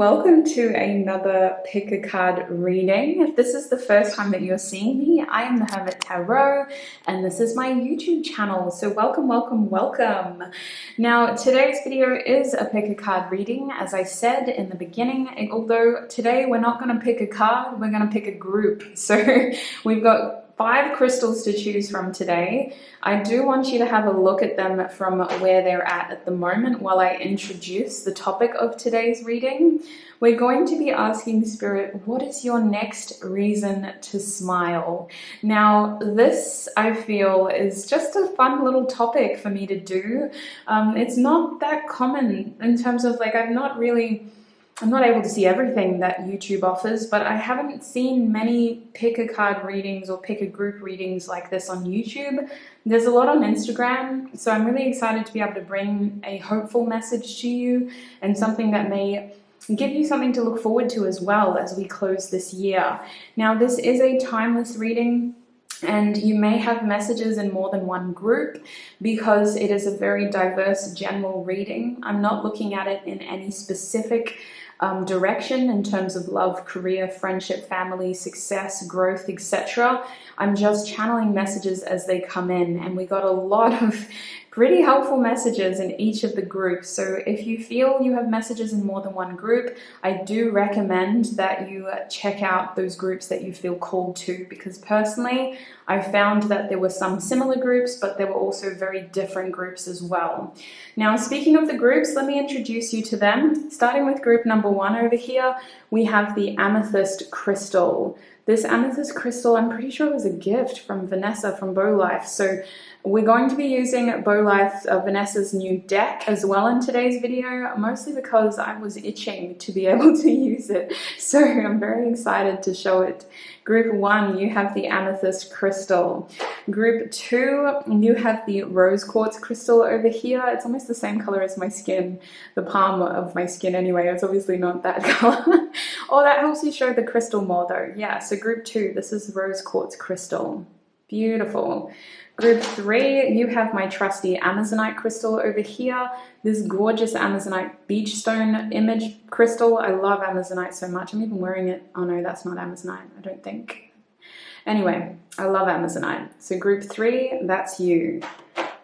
welcome to another pick a card reading. If this is the first time that you're seeing me, I am the Hermit Tarot and this is my YouTube channel. So welcome, welcome, welcome. Now today's video is a pick a card reading, as I said in the beginning, although today we're not going to pick a card, we're going to pick a group. So we've got 5 crystals to choose from today. I do want you to have a look at them from where they're at the moment while I introduce the topic of today's reading. We're going to be asking Spirit, what is your next reason to smile? Now, this I feel is just a fun little topic for me to do. It's not that common in terms of I'm not able to see everything that YouTube offers, but I haven't seen many pick a card readings or pick a group readings like this on YouTube. There's a lot on Instagram, so I'm really excited to be able to bring a hopeful message to you and something that may give you something to look forward to as well as we close this year. Now, this is a timeless reading, and you may have messages in more than one group because it is a very diverse general reading. I'm not looking at it in any specific direction in terms of love, career, friendship, family, success, growth, etc. I'm just channeling messages as they come in, and we got a lot of pretty helpful messages in each of the groups. So if you feel you have messages in more than one group, I do recommend that you check out those groups that you feel called to, because personally I found that there were some similar groups, but there were also very different groups as well. Now, speaking of the groups, let me introduce you to them. Starting with group number 1 over here, we have the Amethyst Crystal. This amethyst crystal, I'm pretty sure it was a gift from Vanessa from Bow Life. So we're going to be using Bow Life, Vanessa's new deck as well in today's video, mostly because I was itching to be able to use it. So I'm very excited to show it. Group 1, you have the amethyst crystal. Group 2, you have the rose quartz crystal over here. It's almost the same color as my skin, the palm of my skin anyway. It's obviously not that color. Oh, that helps you show the crystal more though. Yeah, so group 2, this is rose quartz crystal. Beautiful. Group 3, you have my trusty Amazonite crystal over here. This gorgeous Amazonite beach stone image crystal. I love Amazonite so much. I'm even wearing it. Oh no, that's not Amazonite, I don't think. Anyway, I love Amazonite. So group 3, that's you.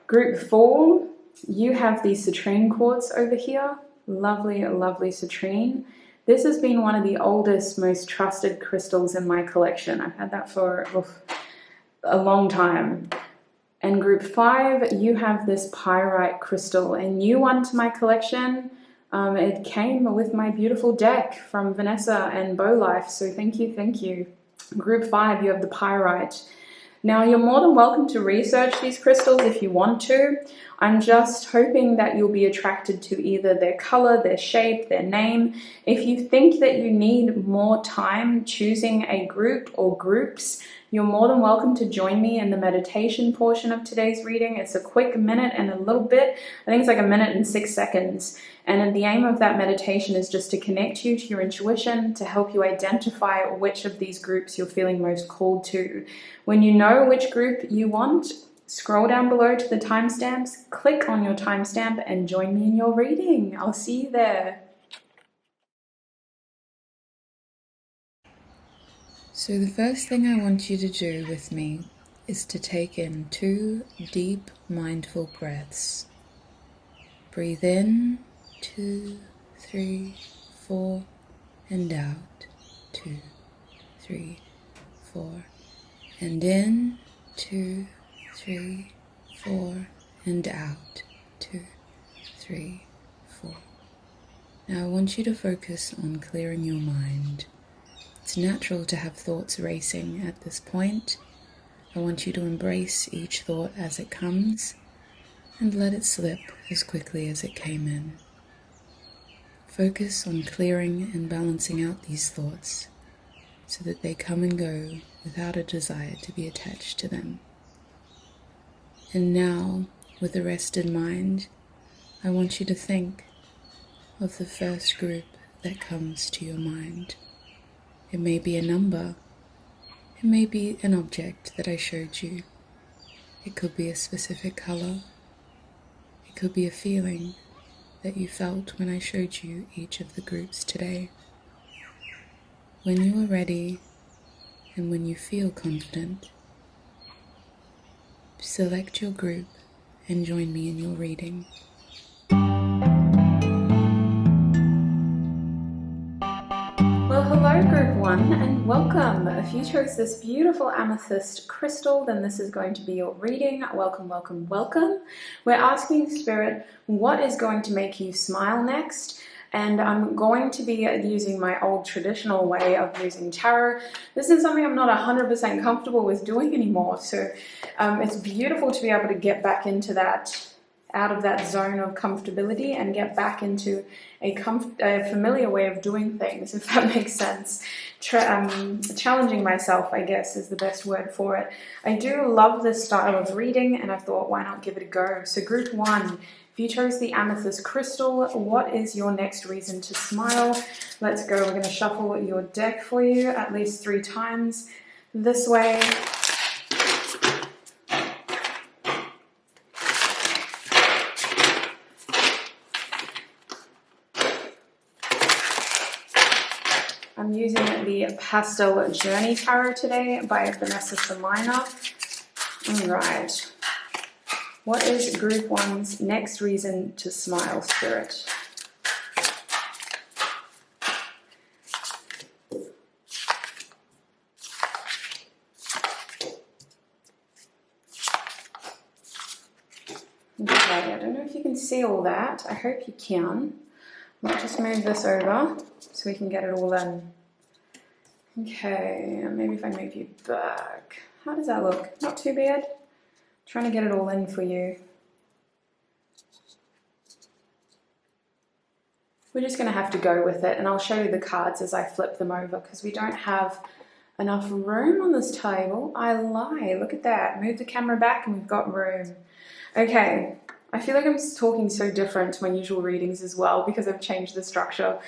Group 4, you have the citrine quartz over here. Lovely, lovely citrine. This has been one of the oldest, most trusted crystals in my collection. I've had that for a long time. And group 5, you have this pyrite crystal, a new one to my collection. It came with my beautiful deck from Vanessa and Bow Life, so thank you, thank you. Group 5, you have the pyrite. Now, you're more than welcome to research these crystals if you want to. I'm just hoping that you'll be attracted to either their color, their shape, their name. If you think that you need more time choosing a group or groups, you're more than welcome to join me in the meditation portion of today's reading. It's a quick minute and a little bit. I think it's like a minute and 6 seconds. And the aim of that meditation is just to connect you to your intuition, to help you identify which of these groups you're feeling most called to. When you know which group you want, scroll down below to the timestamps, click on your timestamp and join me in your reading. I'll see you there. So the first thing I want you to do with me is to take in 2 deep, mindful breaths. Breathe in, 2, 3, 4, and out, 2, 3, 4, and in, 2, 3, 4, and out, 2, 3, 4. Now I want you to focus on clearing your mind. It's natural to have thoughts racing at this point. I want you to embrace each thought as it comes and let it slip as quickly as it came in. Focus on clearing and balancing out these thoughts so that they come and go without a desire to be attached to them. And now, with a rested mind, I want you to think of the first group that comes to your mind. It may be a number, it may be an object that I showed you, it could be a specific color, it could be a feeling, that you felt when I showed you each of the groups today. When you are ready and when you feel confident, select your group and join me in your reading. Well, hello group 1 and welcome. If you chose this beautiful amethyst crystal, then this is going to be your reading. Welcome, welcome, welcome. We're asking Spirit, what is going to make you smile next? And I'm going to be using my old traditional way of using tarot. This is something I'm not 100% comfortable with doing anymore. So it's beautiful to be able to get back into that, out of that zone of comfortability and get back into a familiar way of doing things, if that makes sense. Challenging myself, I guess, is the best word for it. I do love this style of reading, and I thought, why not give it a go? So group 1, if you chose the amethyst crystal, what is your next reason to smile? Let's go. We're going to shuffle your deck for you at least 3 times. This way. I'm using the Pastel Journey Tarot today by Vanessa Somuayina. Alright. What is Group 1's next reason to smile, Spirit? Okay, I don't know if you can see all that. I hope you can. I'll just move this over so we can get it all in. Okay, maybe if I move you back. How does that look? Not too bad. Trying to get it all in for you. We're just going to have to go with it, and I'll show you the cards as I flip them over because we don't have enough room on this table. I lie. Look at that. Move the camera back and we've got room. Okay. I feel like I'm talking so different to my usual readings as well because I've changed the structure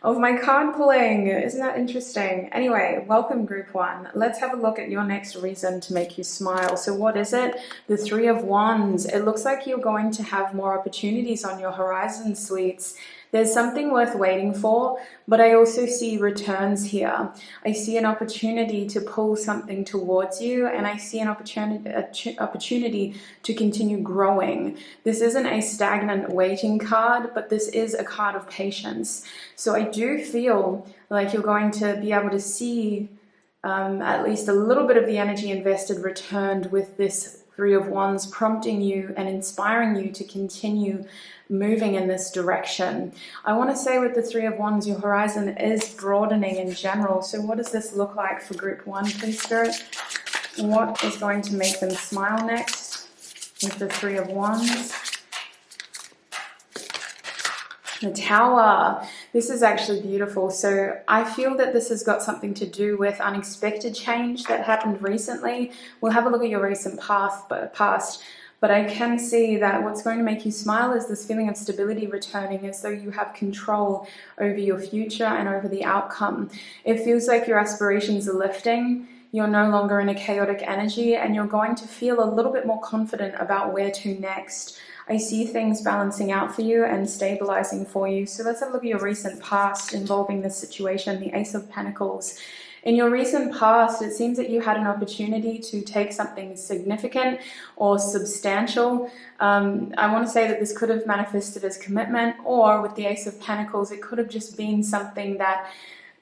of my card pulling. Isn't that interesting? Anyway, welcome Group 1. Let's have a look at your next reason to make you smile. So what is it? The 3 of Wands. It looks like you're going to have more opportunities on your horizon, sweets. There's something worth waiting for, but I also see returns here. I see an opportunity to pull something towards you, and I see an opportunity to continue growing. This isn't a stagnant waiting card, but this is a card of patience. So I do feel like you're going to be able to see at least a little bit of the energy invested returned with this 3 of Wands, prompting you and inspiring you to continue moving in this direction. I want to say with the 3 of Wands, your horizon is broadening in general. So what does this look like for Group 1, please, Spirit? What is going to make them smile next with the 3 of Wands? The Tower. This is actually beautiful. So I feel that this has got something to do with unexpected change that happened recently. We'll have a look at your recent past, but I can see that what's going to make you smile is this feeling of stability returning, as though you have control over your future and over the outcome. It feels like your aspirations are lifting. You're no longer in a chaotic energy, and you're going to feel a little bit more confident about where to next. I see things balancing out for you and stabilizing for you. So let's have a look at your recent past involving this situation, the Ace of Pentacles. In your recent past, it seems that you had an opportunity to take something significant or substantial. I want to say that this could have manifested as commitment, or with the Ace of Pentacles, it could have just been something that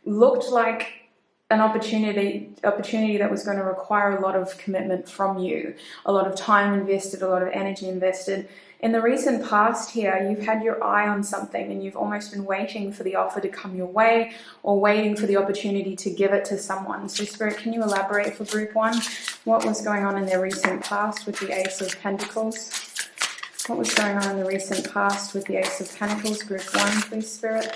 looked like an opportunity that was going to require a lot of commitment from you, a lot of time invested, a lot of energy invested. In the recent past here, you've had your eye on something and you've almost been waiting for the offer to come your way or waiting for the opportunity to give it to someone. So Spirit, can you elaborate for Group 1? What was going on in their recent past with the Ace of Pentacles? What was going on in the recent past with the Ace of Pentacles? Group 1, please, Spirit.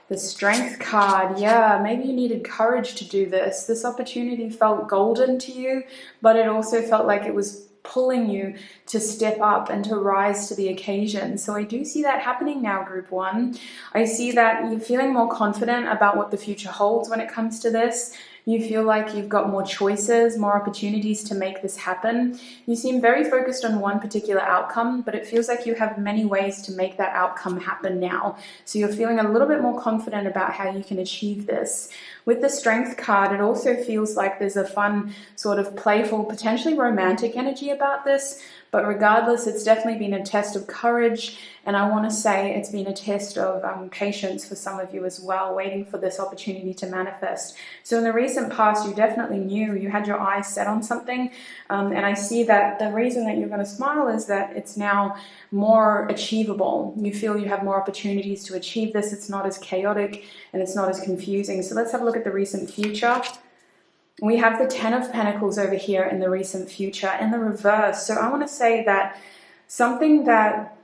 The Strength card. Yeah, maybe you needed courage to do this. This opportunity felt golden to you, but it also felt like it was pulling you to step up and to rise to the occasion. So I do see that happening now, Group 1. I see that you're feeling more confident about what the future holds when it comes to this. You feel like you've got more choices, more opportunities to make this happen. You seem very focused on one particular outcome, but it feels like you have many ways to make that outcome happen now. So you're feeling a little bit more confident about how you can achieve this. With the Strength card, it also feels like there's a fun, sort of playful, potentially romantic energy about this. But regardless, it's definitely been a test of courage, and I want to say it's been a test of patience for some of you as well, waiting for this opportunity to manifest. So in the recent past, you definitely knew, you had your eyes set on something, and I see that the reason that you're going to smile is that it's now more achievable. You feel you have more opportunities to achieve this. It's not as chaotic and it's not as confusing. So let's have a look at the recent future. We have the Ten of Pentacles over here in the recent future in the reverse. So I want to say that something that,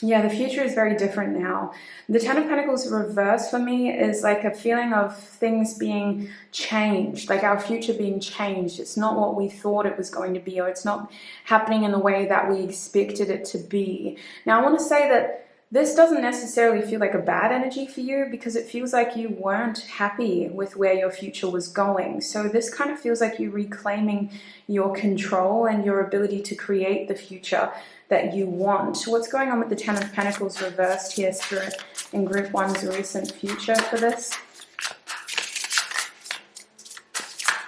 yeah, the future is very different now. The Ten of Pentacles reverse for me is like a feeling of things being changed, like our future being changed. It's not what we thought it was going to be, or it's not happening in the way that we expected it to be. Now I want to say that this doesn't necessarily feel like a bad energy for you, because it feels like you weren't happy with where your future was going. So this kind of feels like you reclaiming your control and your ability to create the future that you want. What's going on with the Ten of Pentacles reversed here, Spirit, in Group 1's recent future for this?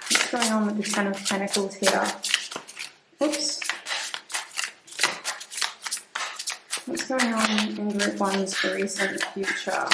What's going on with the Ten of Pentacles here? Oops. What's going on in Group 1's recent future?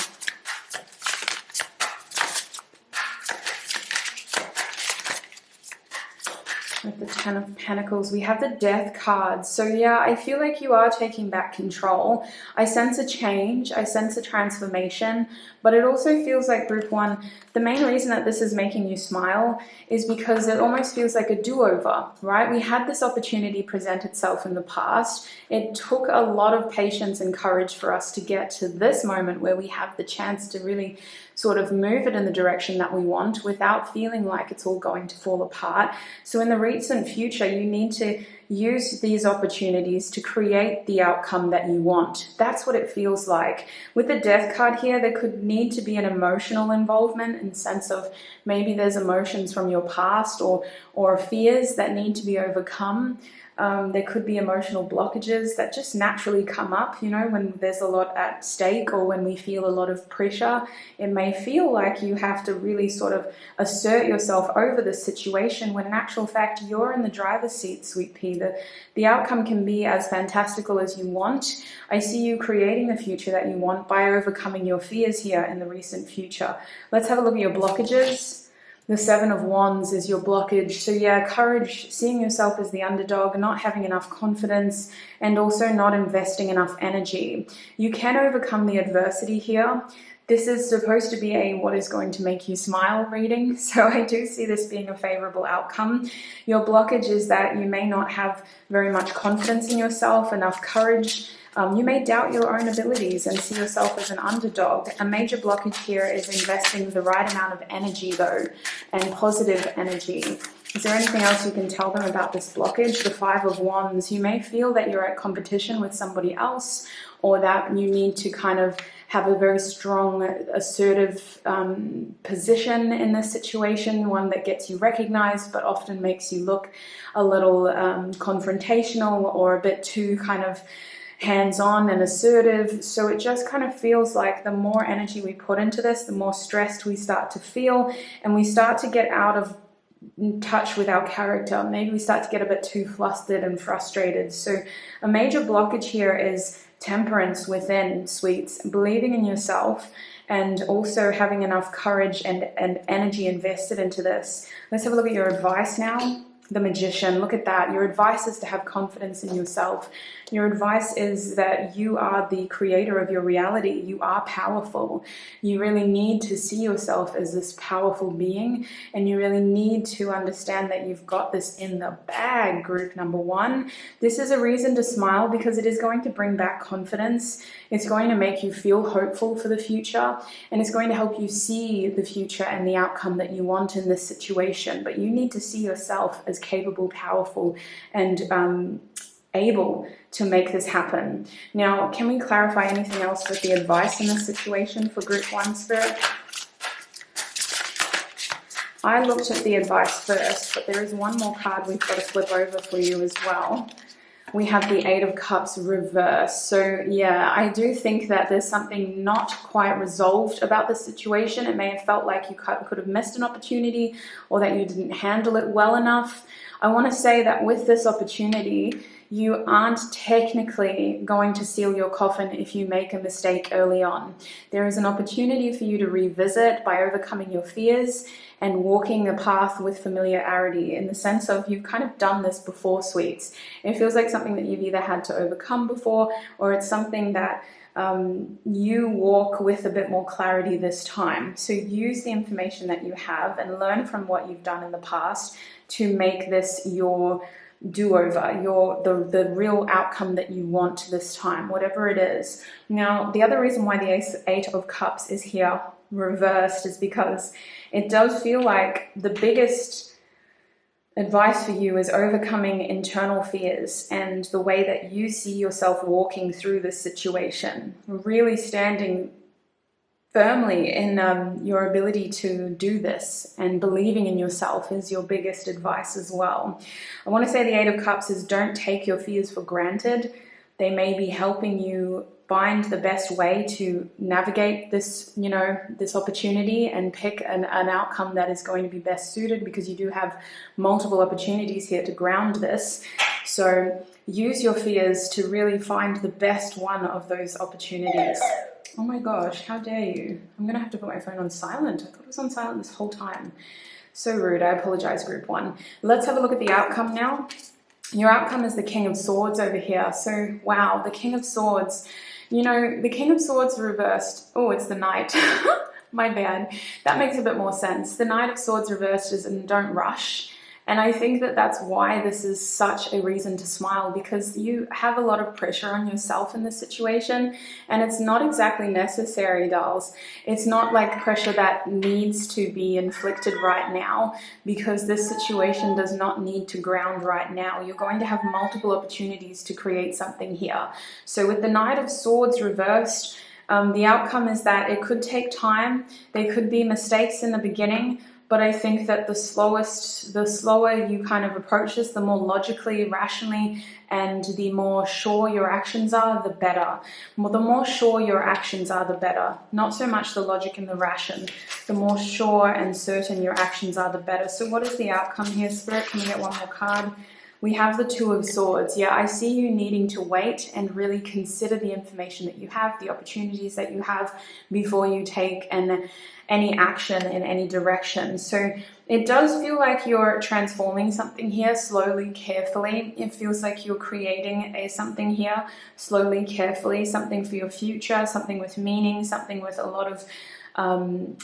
With the Ten of Pentacles, we have the Death card. So yeah, I feel like you are taking back control. I sense a change, I sense a transformation, but it also feels like, Group 1, the main reason that this is making you smile is because it almost feels like a do-over, right? We had this opportunity present itself in the past. It took a lot of patience and courage for us to get to this moment where we have the chance to really sort of move it in the direction that we want without feeling like it's all going to fall apart. So in the recent future, you need to use these opportunities to create the outcome that you want. That's what it feels like. With the Death card here, there could need to be an emotional involvement in the sense of maybe there's emotions from your past or fears that need to be overcome. There could be emotional blockages that just naturally come up, you know, when there's a lot at stake or when we feel a lot of pressure. It may feel like you have to really sort of assert yourself over the situation when in actual fact you're in the driver's seat, Sweet Pea. The outcome can be as fantastical as you want. I see you creating the future that you want by overcoming your fears here in the recent future. Let's have a look at your blockages. The Seven of Wands is your blockage. So yeah, courage, seeing yourself as the underdog, not having enough confidence, and also not investing enough energy. You can overcome the adversity here. This is supposed to be a what is going to make you smile reading. So I do see this being a favorable outcome. Your blockage is that you may not have very much confidence in yourself, enough courage. You may doubt your own abilities and see yourself as an underdog. A major blockage here is investing the right amount of energy though, and positive energy. Is there anything else you can tell them about this blockage? The Five of Wands, you may feel that you're at competition with somebody else, or that you need to kind of have a very strong, assertive position in this situation, one that gets you recognized, but often makes you look a little confrontational or a bit too kind of hands-on and assertive. So it just kind of feels like the more energy we put into this, the more stressed we start to feel, and we start to get out of touch with our character. Maybe we start to get a bit too flustered and frustrated. So a major blockage here is temperance within, sweets, believing in yourself and also having enough courage and energy invested into this. Let's have a look at your advice now. The Magician, look at that. Your advice is to have confidence in yourself. Your advice is that you are the creator of your reality. You are powerful. You really need to see yourself as this powerful being, and you really need to understand that you've got this in the bag, Group number 1. This is a reason to smile because it is going to bring back confidence. It's going to make you feel hopeful for the future, and it's going to help you see the future and the outcome that you want in this situation. But you need to see yourself as capable, powerful, and able to make this happen. Now, can we clarify anything else with the advice in this situation for Group 1, Spirit? I looked at the advice first, but there is one more card we've got to flip over for you as well. We have the Eight of Cups reversed. So yeah, I do think that there's something not quite resolved about the situation. It may have felt like you could have missed an opportunity, or that you didn't handle it well enough. I want to say that with this opportunity, you aren't technically going to seal your coffin if you make a mistake early on. There is an opportunity for you to revisit by overcoming your fears and walking the path with familiarity, in the sense of you've kind of done this before, sweets. It feels like something that you've either had to overcome before, or it's something that you walk with a bit more clarity this time. So use the information that you have and learn from what you've done in the past to make this your do-over, the real outcome that you want this time, whatever it is. Now, the other reason why the Eight of Cups is here reversed is because it does feel like the biggest advice for you is overcoming internal fears and the way that you see yourself walking through this situation, really standing firmly in your ability to do this, and believing in yourself is your biggest advice as well. I want to say the Eight of Cups is, don't take your fears for granted. They may be helping you find the best way to navigate this, this opportunity, and pick an outcome that is going to be best suited, because you do have multiple opportunities here to ground this. So use your fears to really find the best one of those opportunities. Oh my gosh, how dare you? I'm going to have to put my phone on silent. I thought it was on silent this whole time. So rude. I apologize, group one. Let's have a look at the outcome now. Your outcome is the King of Swords over here. So, wow, the King of Swords. The King of Swords reversed. Oh, it's the Knight. My bad. That makes a bit more sense. The Knight of Swords reversed is, and don't rush. And I think that that's why this is such a reason to smile, because you have a lot of pressure on yourself in this situation, and it's not exactly necessary, dolls. It's not like pressure that needs to be inflicted right now, because this situation does not need to ground right now. You're going to have multiple opportunities to create something here. So with the Knight of Swords reversed, the outcome is that it could take time. There could be mistakes in the beginning, but I think that the slower you kind of approach this, the more logically, rationally, and the more sure your actions are, the better. The more sure your actions are, the better. Not so much the logic and the ration. The more sure and certain your actions are, the better. So what is the outcome here, Spirit? Can we get one more card? We have the Two of Swords. Yeah, I see you needing to wait and really consider the information that you have, the opportunities that you have, before you take any action in any direction. So it does feel like you're transforming something here slowly, carefully. It feels like you're creating something here slowly, carefully, something for your future, something with meaning, something with a lot of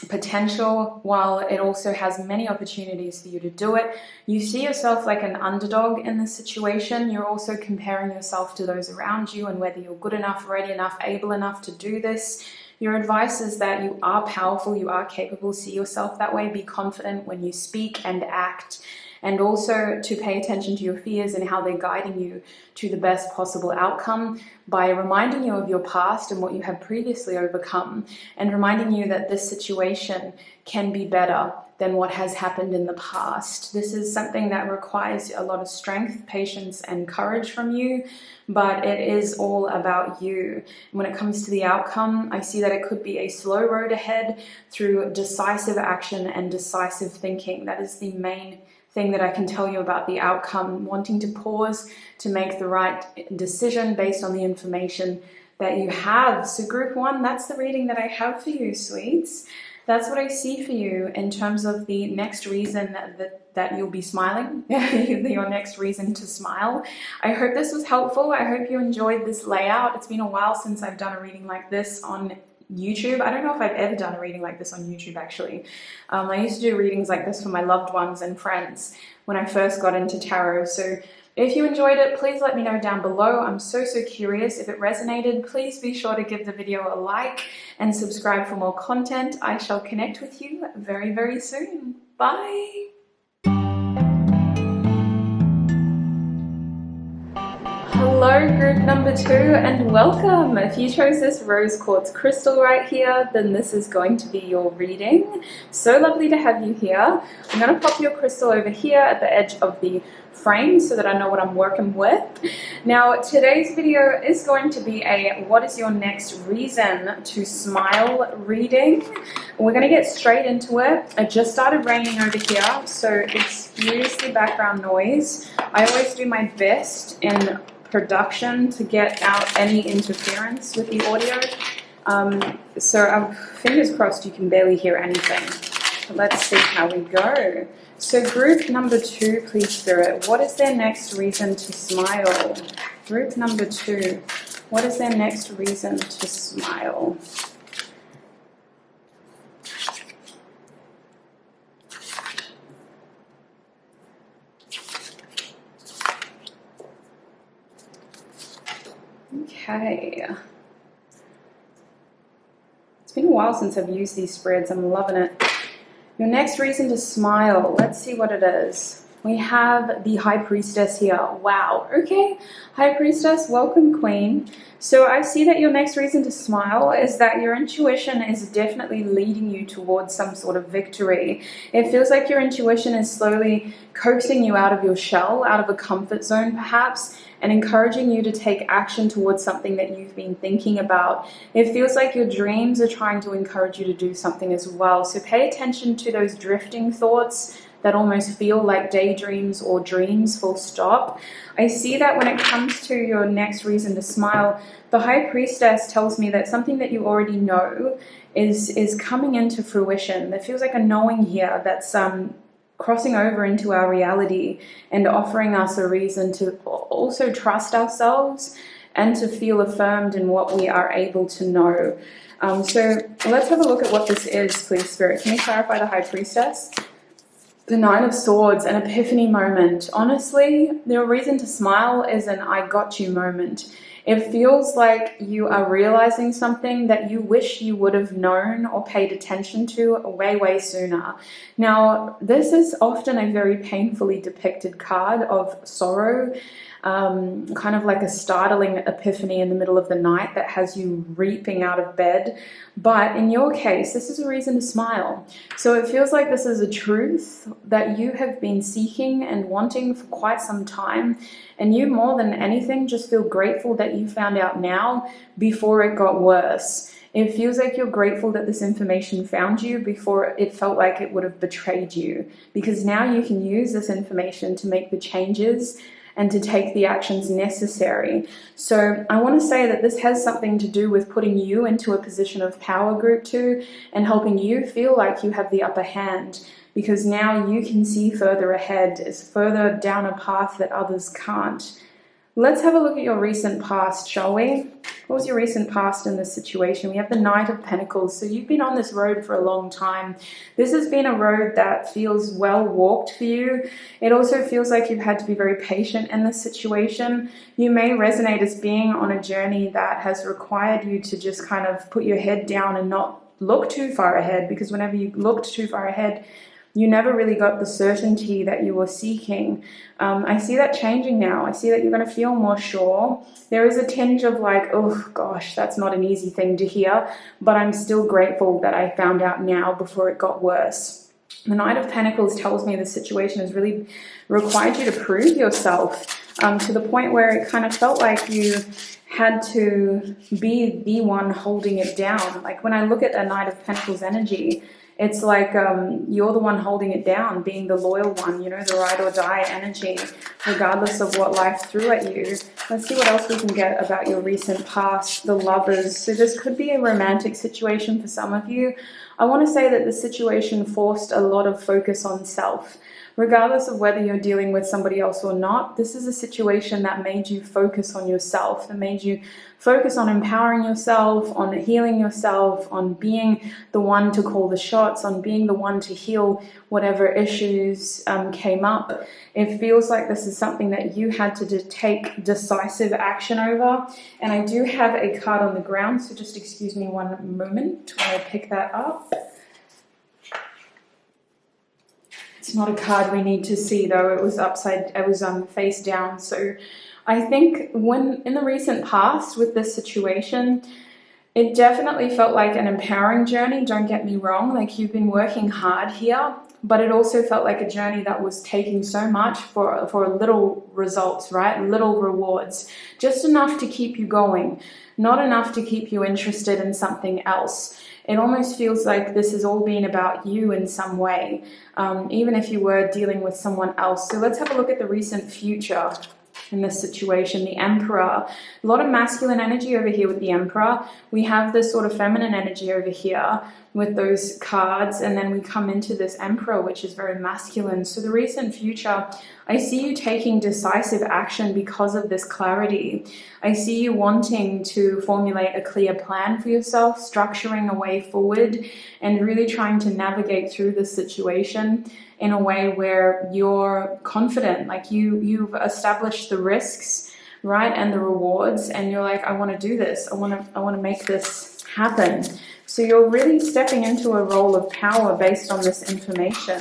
potential, while it also has many opportunities for you to do it. You see yourself like an underdog in this situation. You're also comparing yourself to those around you, and whether you're good enough, ready enough, able enough to do this. Your advice is that you are powerful, you are capable. See yourself that way. Be confident when you speak and act, and also to pay attention to your fears and how they're guiding you to the best possible outcome, by reminding you of your past and what you have previously overcome, and reminding you that this situation can be better than what has happened in the past. This is something that requires a lot of strength, patience, and courage from you, but it is all about you. When it comes to the outcome, I see that it could be a slow road ahead through decisive action and decisive thinking. That is the main thing that I can tell you about the outcome. Wanting to pause to make the right decision based on the information that you have. So group one, that's the reading that I have for you, sweets. That's what I see for you in terms of the next reason that you'll be smiling, your next reason to smile. I hope this was helpful. I hope you enjoyed this layout. It's been a while since I've done a reading like this on YouTube. I don't know if I've ever done a reading like this on YouTube, actually. I used to do readings like this for my loved ones and friends when I first got into tarot. So if you enjoyed it, please let me know down below. I'm so curious. If it resonated, please be sure to give the video a like and subscribe for more content. I shall connect with you very soon. Bye. Hello Hello group number 2 and welcome. If you chose this rose quartz crystal right here, then this is going to be your reading. So lovely to have you here. I'm going to pop your crystal over here at the edge of the frame so that I know what I'm working with. Now today's video is going to be a what is your next reason to smile reading. We're going to get straight into it. It just started raining over here, so excuse the background noise. I always do my best in production to get out any interference with the audio. So fingers crossed you can barely hear anything. But let's see how we go. So group number 2, please Spirit, what is their next reason to smile? Group number 2, what is their next reason to smile? Okay. It's been a while since I've used these spreads. I'm loving it. Your next reason to smile. Let's see what it is. We have the High Priestess here. Wow. Okay. High Priestess, welcome Queen. So I see that your next reason to smile is that your intuition is definitely leading you towards some sort of victory. It feels like your intuition is slowly coaxing you out of your shell, out of a comfort zone perhaps, and encouraging you to take action towards something that you've been thinking about. It feels like your dreams are trying to encourage you to do something as well. So pay attention to those drifting thoughts that almost feel like daydreams or dreams, full stop. I see that when it comes to your next reason to smile, the High Priestess tells me that something that you already know is coming into fruition. There feels like a knowing here that's crossing over into our reality and offering us a reason to also trust ourselves and to feel affirmed in what we are able to know. So let's have a look at what this is, please Spirit. Can you clarify the High Priestess? The Nine of Swords, an epiphany moment. Honestly, the reason to smile is an I got you moment. It feels like you are realizing something that you wish you would have known or paid attention to way, way sooner. Now, this is often a very painfully depicted card of sorrow, kind of like a startling epiphany in the middle of the night that has you reaping out of bed. But in your case, this is a reason to smile. So it feels like this is a truth that you have been seeking and wanting for quite some time. And you, more than anything, just feel grateful that you found out now before it got worse. It feels like you're grateful that this information found you before it felt like it would have betrayed you. Because now you can use this information to make the changes and to take the actions necessary. So I want to say that this has something to do with putting you into a position of power, group 2, and helping you feel like you have the upper hand, because now you can see further ahead, is further down a path that others can't. Let's have a look at your recent past, shall we? What was your recent past in this situation? We have the Knight of Pentacles. So you've been on this road for a long time. This has been a road that feels well walked for you. It also feels like you've had to be very patient in this situation. You may resonate as being on a journey that has required you to just kind of put your head down and not look too far ahead, because whenever you looked too far ahead, you never really got the certainty that you were seeking. I see that changing now. I see that you're going to feel more sure. There is a tinge of like, oh gosh, that's not an easy thing to hear, but I'm still grateful that I found out now before it got worse. The Knight of Pentacles tells me the situation has really required you to prove yourself to the point where it kind of felt like you had to be the one holding it down. Like when I look at a Knight of Pentacles energy, it's like you're the one holding it down, being the loyal one, you know, the ride or die energy, regardless of what life threw at you. Let's see what else we can get about your recent past, the Lovers. So this could be a romantic situation for some of you. I want to say that the situation forced a lot of focus on self. Regardless of whether you're dealing with somebody else or not, this is a situation that made you focus on yourself, that made you focus on empowering yourself, on healing yourself, on being the one to call the shots, on being the one to heal whatever issues came up. It feels like this is something that you had to take decisive action over. And I do have a card on the ground, so just excuse me one moment while I pick that up. It's not a card we need to see though. It was face down. So I think when in the recent past with this situation, it definitely felt like an empowering journey. Don't get me wrong. Like you've been working hard here, but it also felt like a journey that was taking so much for little results, right? Little rewards, just enough to keep you going, not enough to keep you interested in something else. It almost feels like this has all been about you in some way, even if you were dealing with someone else. So let's have a look at the recent future in this situation. The Emperor, a lot of masculine energy over here with the Emperor. We have this sort of feminine energy over here with those cards, and then we come into this Emperor, which is very masculine. So the recent future, I see you taking decisive action because of this clarity. I see you wanting to formulate a clear plan for yourself, structuring a way forward, and really trying to navigate through this situation in a way where you're confident, like you've established the risks, right, and the rewards, and you're like, I want to do this. I want to make this happen. So you're really stepping into a role of power based on this information.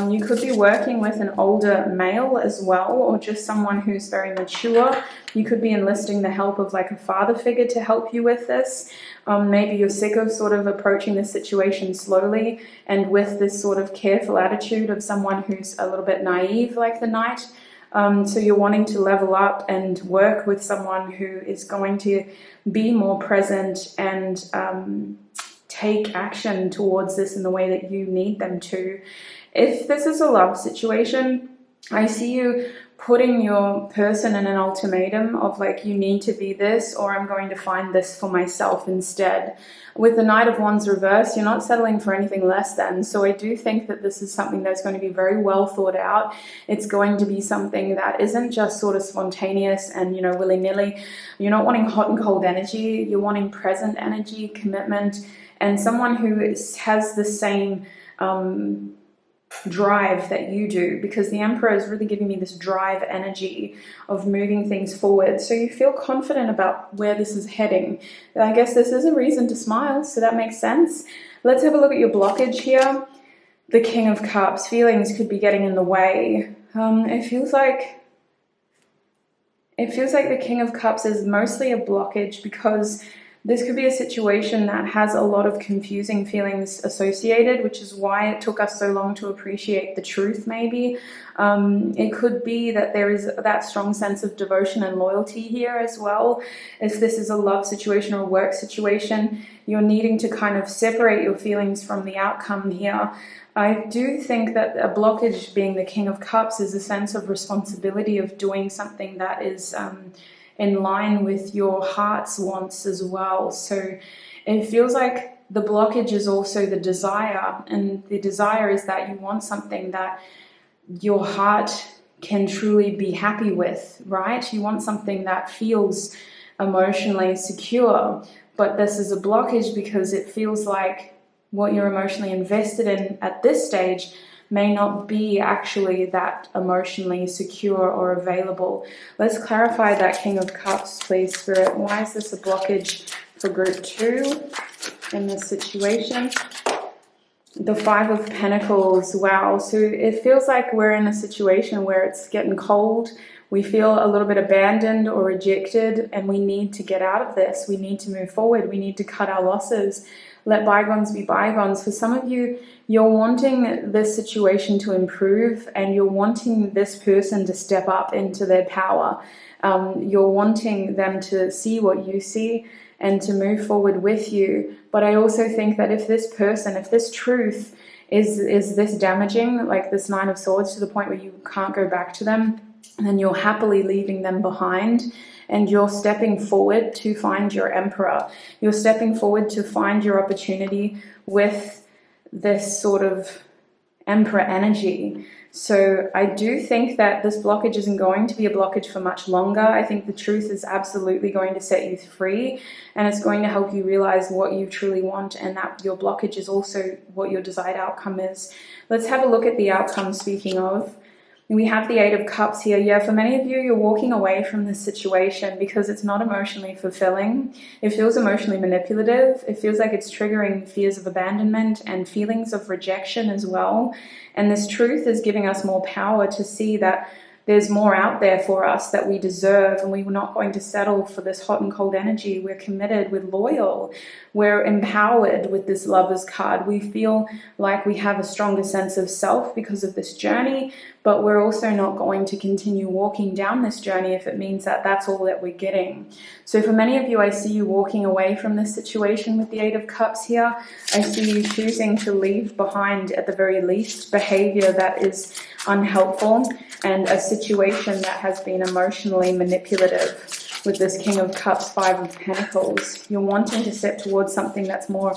You could be working with an older male as well, or just someone who's very mature. You could be enlisting the help of like a father figure to help you with this. Maybe you're sick of sort of approaching the situation slowly and with this sort of careful attitude of someone who's a little bit naive like the Knight. So you're wanting to level up and work with someone who is going to be more present and take action towards this in the way that you need them to. If this is a love situation, I see you putting your person in an ultimatum of like, you need to be this, or I'm going to find this for myself instead. With the Knight of Wands reversed, you're not settling for anything less than. So I do think that this is something that's going to be very well thought out. It's going to be something that isn't just sort of spontaneous and, you know, willy-nilly. You're not wanting hot and cold energy. You're wanting present energy, commitment, and someone who has the same drive that you do, because the Emperor is really giving me this drive energy of moving things forward. So you feel confident about where this is heading. I guess this is a reason to smile, so that makes sense. Let's have a look at your blockage here. The King of Cups. Feelings could be getting in the way. It feels like the King of Cups is mostly a blockage because this could be a situation that has a lot of confusing feelings associated, which is why it took us so long to appreciate the truth, maybe. It could be that there is that strong sense of devotion and loyalty here as well. If this is a love situation or a work situation, you're needing to kind of separate your feelings from the outcome here. I do think that a blockage, being the King of Cups, is a sense of responsibility of doing something that is in line with your heart's wants as well. So it feels like the blockage is also the desire, and the desire is that you want something that your heart can truly be happy with, right? You want something that feels emotionally secure, but this is a blockage because it feels like what you're emotionally invested in at this stage may not be actually that emotionally secure or available. Let's clarify that King of Cups, please, Spirit. Why is this a blockage for group 2 in this situation? The Five of Pentacles. Wow. So it feels like we're in a situation where it's getting cold. We feel a little bit abandoned or rejected, and we need to get out of this. We need to move forward. We need to cut our losses. Let bygones be bygones. For some of you, you're wanting this situation to improve, and you're wanting this person to step up into their power. You're wanting them to see what you see and to move forward with you. But I also think that if this person, if this truth is this damaging, like this Nine of Swords, to the point where you can't go back to them, then you're happily leaving them behind. And you're stepping forward to find your Emperor. You're stepping forward to find your opportunity with this sort of Emperor energy. So I do think that this blockage isn't going to be a blockage for much longer. I think the truth is absolutely going to set you free, and it's going to help you realize what you truly want, and that your blockage is also what your desired outcome is. Let's have a look at the outcome, speaking of. We have the Eight of Cups here. Yeah, for many of you, you're walking away from this situation because it's not emotionally fulfilling. It feels emotionally manipulative. It feels like it's triggering fears of abandonment and feelings of rejection as well. And this truth is giving us more power to see that there's more out there for us that we deserve, and we're not going to settle for this hot and cold energy. We're committed, we're loyal, we're empowered with this Lover's card. We feel like we have a stronger sense of self because of this journey, but we're also not going to continue walking down this journey if it means that that's all that we're getting. So for many of you, I see you walking away from this situation with the Eight of Cups here. I see you choosing to leave behind, at the very least, behavior that is unhelpful and a situation that has been emotionally manipulative. With this King of Cups, Five of Pentacles, you're wanting to step towards something that's more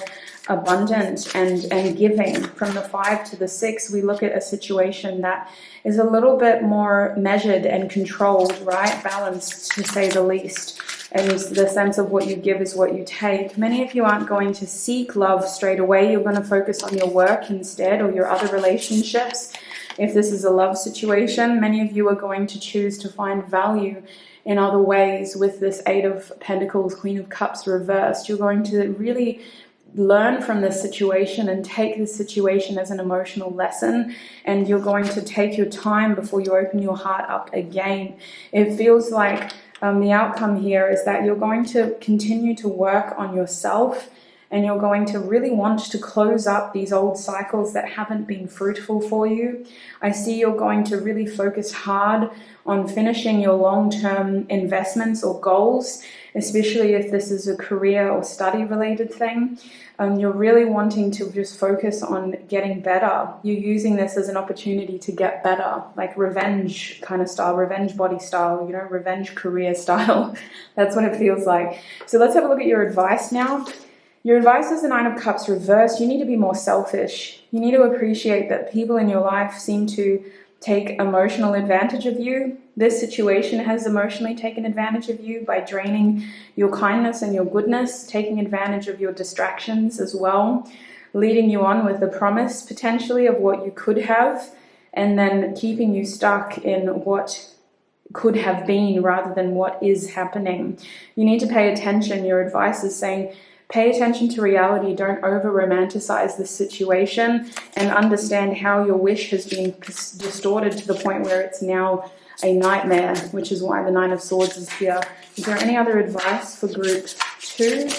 abundant and giving. From the 5 to the 6, we look at a situation that is a little bit more measured and controlled, right? Balanced, to say the least. And the sense of what you give is what you take. Many of you aren't going to seek love straight away. You're going to focus on your work instead, or your other relationships. If this is a love situation, many of you are going to choose to find value in other ways. With this Eight of Pentacles, Queen of Cups reversed, you're going to really learn from this situation and take this situation as an emotional lesson, and you're going to take your time before you open your heart up again. It feels like the outcome here is that you're going to continue to work on yourself, and you're going to really want to close up these old cycles that haven't been fruitful for you. I see you're going to really focus hard on finishing your long-term investments or goals, especially if this is a career or study related thing. You're really wanting to just focus on getting better. You're using this as an opportunity to get better, like revenge kind of style, revenge body style, you know, revenge career style. That's what it feels like. So let's have a look at your advice now. Your advice is the Nine of Cups reversed. You need to be more selfish. You need to appreciate that people in your life seem to take emotional advantage of you. This situation has emotionally taken advantage of you by draining your kindness and your goodness, taking advantage of your distractions as well, leading you on with the promise potentially of what you could have, and then keeping you stuck in what could have been rather than what is happening. You need to pay attention. Your advice is saying, pay attention to reality. Don't over-romanticize this situation, and understand how your wish has been distorted to the point where it's now a nightmare, which is why the Nine of Swords is here. Is there any other advice for group 2?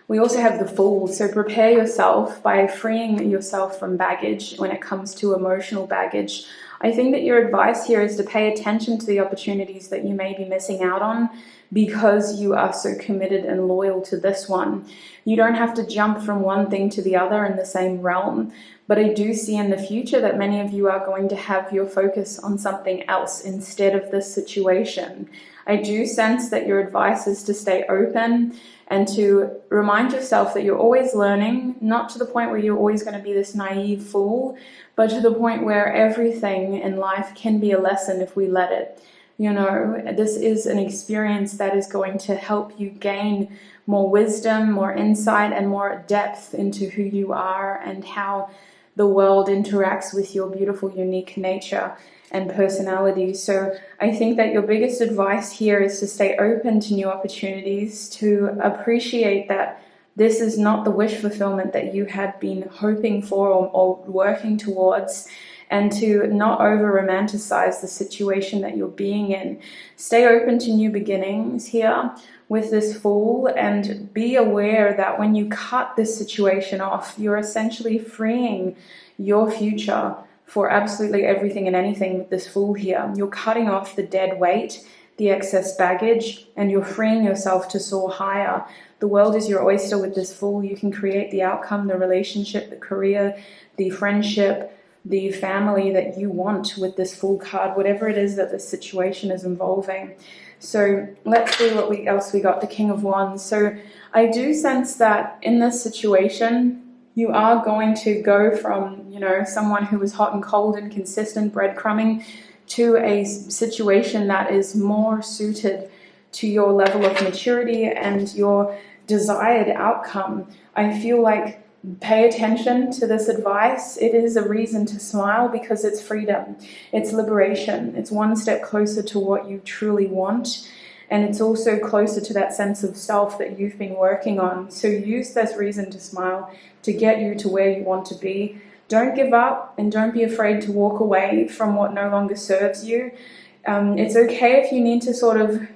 We also have the Fool. So prepare yourself by freeing yourself from baggage when it comes to emotional baggage. I think that your advice here is to pay attention to the opportunities that you may be missing out on because you are so committed and loyal to this one. You don't have to jump from one thing to the other in the same realm, but I do see in the future that many of you are going to have your focus on something else instead of this situation. I do sense that your advice is to stay open and to remind yourself that you're always learning, not to the point where you're always going to be this naive fool, but to the point where everything in life can be a lesson if we let it. You know, this is an experience that is going to help you gain more wisdom, more insight, and more depth into who you are and how the world interacts with your beautiful, unique nature and personality. So I think that your biggest advice here is to stay open to new opportunities, to appreciate that this is not the wish fulfillment that you had been hoping for or working towards, and to not over-romanticize the situation that you're being in. Stay open to new beginnings here with this Fool, and be aware that when you cut this situation off, you're essentially freeing your future for absolutely everything and anything with this Fool here. You're cutting off the dead weight, the excess baggage, and you're freeing yourself to soar higher. The world is your oyster with this Fool. You can create the outcome, the relationship, the career, the friendship, the family that you want with this Fool card, whatever it is that this situation is involving. So let's see what else we got. The King of Wands. So I do sense that in this situation, you are going to go from, you know, someone who is hot and cold and consistent breadcrumbing to a situation that is more suited to your level of maturity and your desired outcome. I feel like Pay attention to this advice. It is a reason to smile because it's freedom, it's liberation, it's one step closer to what you truly want, and it's also closer to that sense of self that you've been working on. So use this reason to smile to get you to where you want to be. Don't give up, and don't be afraid to walk away from what no longer serves you. It's okay if you need to sort of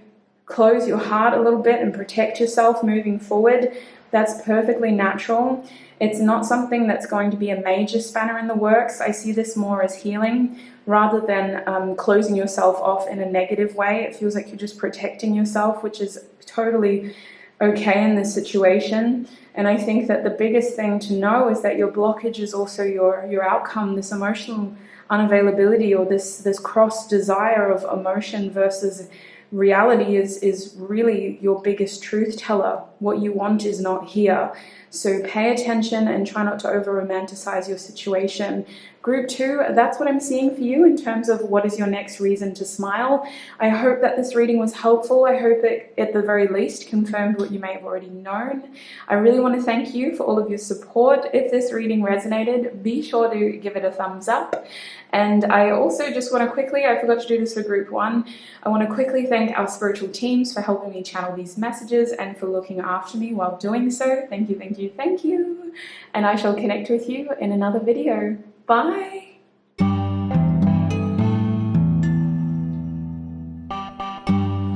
close your heart a little bit and protect yourself moving forward. That's perfectly natural. It's not something that's going to be a major spanner in the works. I see this more as healing rather than closing yourself off in a negative way. It feels like you're just protecting yourself, which is totally okay in this situation. And I think that the biggest thing to know is that your blockage is also your outcome, this emotional unavailability, or this cross desire of emotion versus reality is really your biggest truth teller. What you want is not here. So pay attention and try not to over romanticize your situation. Group 2, that's what I'm seeing for you in terms of what is your next reason to smile. I hope that this reading was helpful. I hope it, at the very least, confirmed what you may have already known. I really want to thank you for all of your support. If this reading resonated, be sure to give it a thumbs up. And I also just want to quickly, I forgot to do this for group 1, I want to quickly thank our spiritual teams for helping me channel these messages and for looking after me while doing so. Thank you, thank you, thank you. And I shall connect with you in another video. Bye.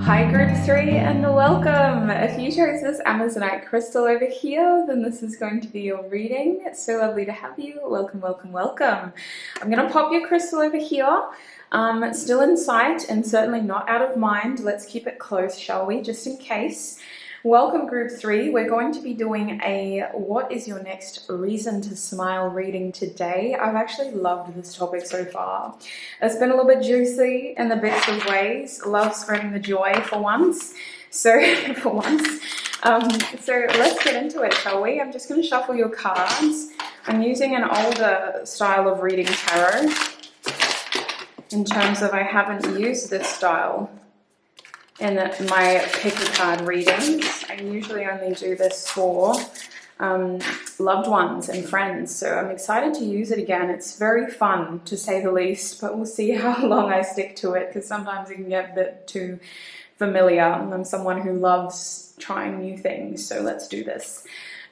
Hi group 3 and welcome. If you chose this Amazonite crystal over here, then this is going to be your reading. It's so lovely to have you. Welcome, welcome, welcome. I'm going to pop your crystal over here. It's still in sight and certainly not out of mind. Let's keep it close, shall we, just in case. Welcome group 3. We're going to be doing a what is your next reason to smile reading today. I've actually loved this topic so far. It's been a little bit juicy in the best of ways. Love spreading the joy for once. So so let's get into it, shall we? I'm just going to shuffle your cards. I'm using an older style of reading tarot in terms of I haven't used this style in my pick a card readings. I usually only do this for loved ones and friends, so I'm excited to use it again. It's very fun, to say the least, but we'll see how long I stick to it, because sometimes it can get a bit too familiar. I'm someone who loves trying new things, so let's do this.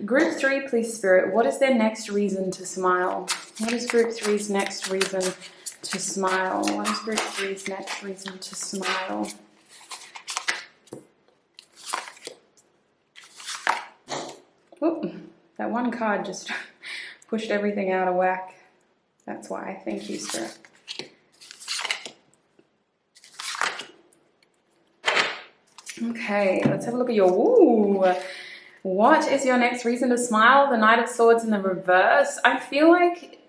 Group 3, please Spirit, what is their next reason to smile? What is Group 3's next reason to smile? What is Group 3's next reason to smile? Oh, that one card just pushed everything out of whack. That's why. Thank you, Spirit. Okay, let's have a look at your... Ooh, what is your next reason to smile? The Knight of Swords in the reverse. I feel like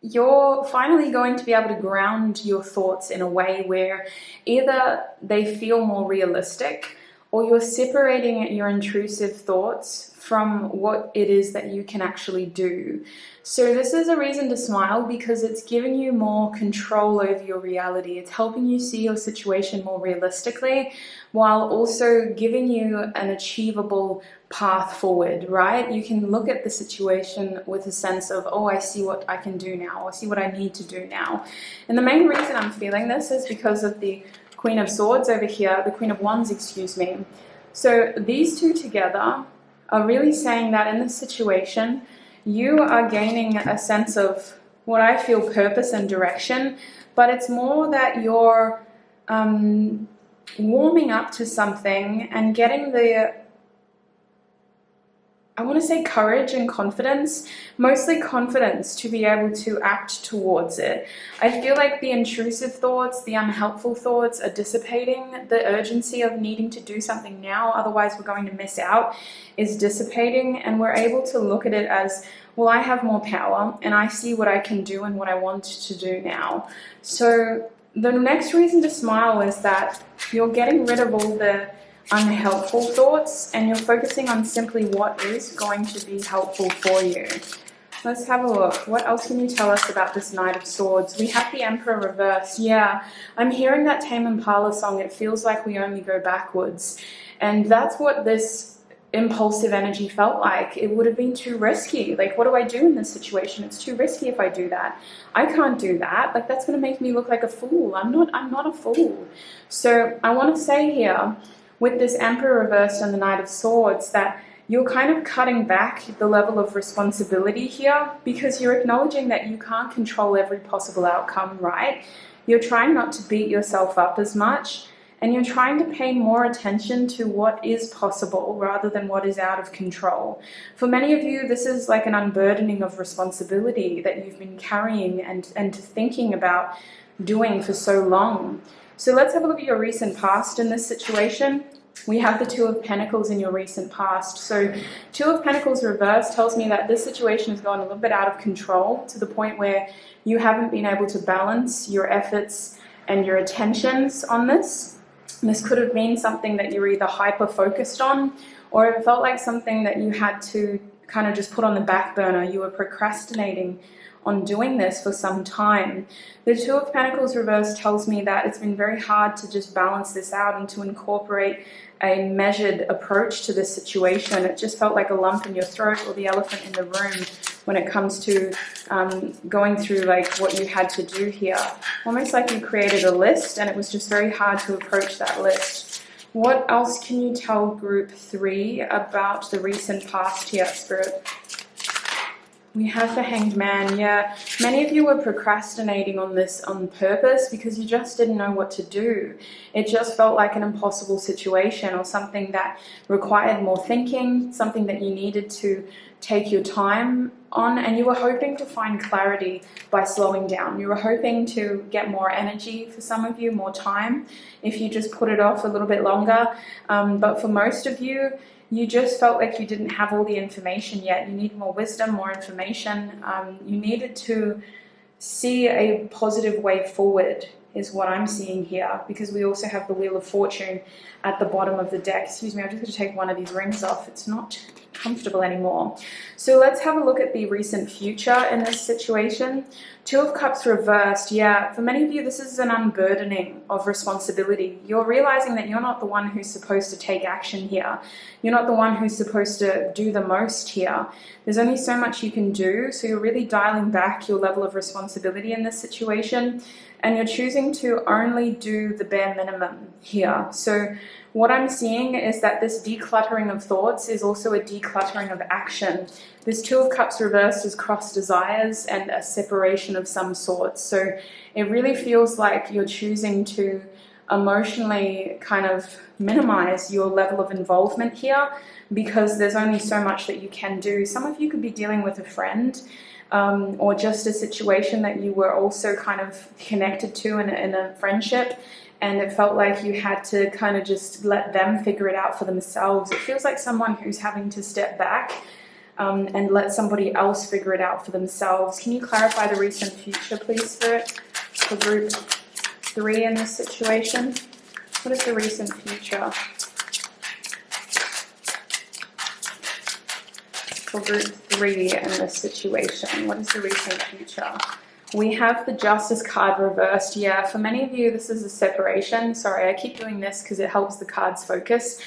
you're finally going to be able to ground your thoughts in a way where either they feel more realistic, or you're separating your intrusive thoughts from what it is that you can actually do. So this is a reason to smile because it's giving you more control over your reality. It's helping you see your situation more realistically, while also giving you an achievable path forward, right? You can look at the situation with a sense of, oh, I see what I can do now. I see what I need to do now. And the main reason I'm feeling this is because of the Queen of Swords over here, the Queen of Wands, excuse me. So these two together are really saying that in this situation, you are gaining a sense of what I feel purpose and direction, but it's more that you're warming up to something and getting the, I want to say courage and confidence, mostly confidence to be able to act towards it. I feel like the intrusive thoughts, the unhelpful thoughts are dissipating. The urgency of needing to do something now, otherwise we're going to miss out, is dissipating, and we're able to look at it as, well, I have more power and I see what I can do and what I want to do now. So the next reason to smile is that you're getting rid of all the unhelpful thoughts and you're focusing on simply what is going to be helpful for you. Let's have a look. What else can you tell us about this Knight of Swords? We have the Emperor reverse. Yeah, I'm hearing that Tame Impala song. It feels like we only go backwards. And that's what this impulsive energy felt like. It would have been too risky. Like, what do I do in this situation? It's too risky if I do that. I can't do that. Like, that's going to make me look like a fool. I'm not a fool. So I want to say here, with this Emperor reversed and the Knight of Swords, that you're kind of cutting back the level of responsibility here, because you're acknowledging that you can't control every possible outcome, right? You're trying not to beat yourself up as much, and you're trying to pay more attention to what is possible rather than what is out of control. For many of you, this is like an unburdening of responsibility that you've been carrying and thinking about doing for so long. So let's have a look at your recent past in this situation. We have the Two of Pentacles in your recent past. So Two of Pentacles reversed tells me that this situation has gone a little bit out of control, to the point where you haven't been able to balance your efforts and your attentions on this. This could have been something that you were either hyper-focused on, or it felt like something that you had to kind of just put on the back burner. You were procrastinating on doing this for some time. The Two of Pentacles reversed tells me that it's been very hard to just balance this out and to incorporate a measured approach to this situation. It just felt like a lump in your throat, or the elephant in the room, when it comes to going through like what you had to do here. Almost like you created a list and it was just very hard to approach that list. What else can you tell group 3 about the recent past here, Spirit? We have the Hanged Man. Yeah, many of you were procrastinating on this on purpose because you just didn't know what to do. It just felt like an impossible situation, or something that required more thinking, something that you needed to take your time on, and you were hoping to find clarity by slowing down. You were hoping to get more energy, for some of you, more time, if you just put it off a little bit longer. But for most of you, you just felt like you didn't have all the information yet. You need more wisdom, more information. You needed to see a positive way forward, is what I'm seeing here, because we also have the Wheel of Fortune at the bottom of the deck. Excuse me, I'm just going to take one of these rings off. It's not comfortable anymore. So let's have a look at the recent future in this situation. Two of Cups reversed. Yeah, for many of you, this is an unburdening of responsibility. You're realizing that you're not the one who's supposed to take action here. You're not the one who's supposed to do the most here. There's only so much you can do, so you're really dialing back your level of responsibility in this situation, and you're choosing to only do the bare minimum here. So what I'm seeing is that this decluttering of thoughts is also a decluttering of action. This Two of Cups reversed is cross desires and a separation of some sort. So it really feels like you're choosing to emotionally kind of minimize your level of involvement here, because there's only so much that you can do. Some of you could be dealing with a friend, or just a situation that you were also kind of connected to in a friendship, and it felt like you had to kind of just let them figure it out for themselves. It feels like someone who's having to step back and let somebody else figure it out for themselves. Can you clarify the recent future, please, Spirit, for group 3 in this situation? What is the recent future for group 3 in this situation? What is the recent future? We have the Justice card reversed. Yeah, for many of you, this is a separation. Sorry, I keep doing this because it helps the cards focus.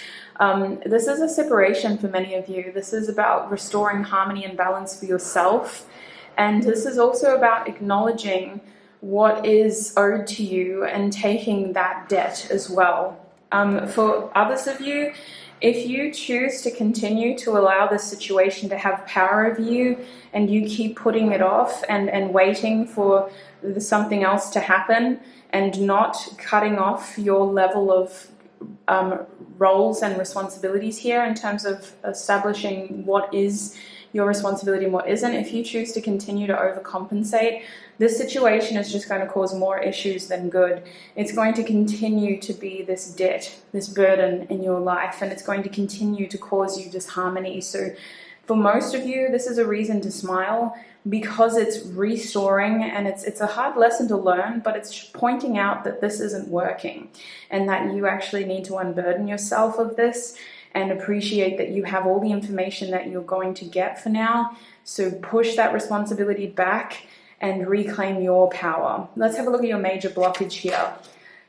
This is a separation for many of you. This is about restoring harmony and balance for yourself. And this is also about acknowledging what is owed to you and taking that debt as well. For others of you, if you choose to continue to allow this situation to have power over you, and you keep putting it off and waiting for something else to happen, and not cutting off your level of roles and responsibilities here in terms of establishing what is your responsibility and what isn't, if you choose to continue to overcompensate, this situation is just going to cause more issues than good. It's going to continue to be this debt, this burden in your life, and it's going to continue to cause you disharmony. So for most of you, this is a reason to smile, because it's restoring, and it's a hard lesson to learn, but it's pointing out that this isn't working and that you actually need to unburden yourself of this and appreciate that you have all the information that you're going to get for now. So push that responsibility back and reclaim your power. Let's have a look at your major blockage here.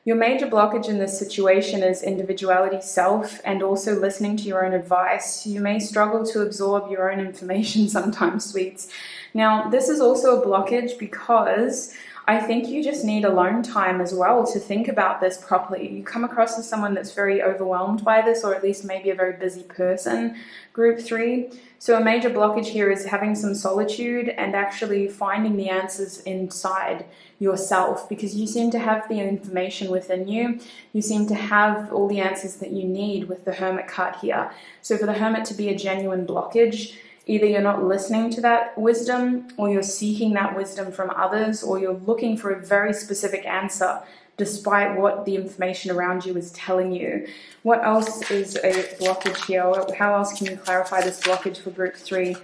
Your major blockage in this situation is individuality, self, and also listening to your own advice. You may struggle to absorb your own information sometimes, sweets. Now, this is also a blockage because I think you just need alone time as well to think about this properly. You come across as someone that's very overwhelmed by this, or at least maybe a very busy person, group 3. So a major blockage here is having some solitude and actually finding the answers inside yourself, because you seem to have the information within you. You seem to have all the answers that you need with the Hermit card here. So for the Hermit to be a genuine blockage, either you're not listening to that wisdom, or you're seeking that wisdom from others, or you're looking for a very specific answer despite what the information around you is telling you. What else is a blockage here? How else can you clarify this blockage for group 3?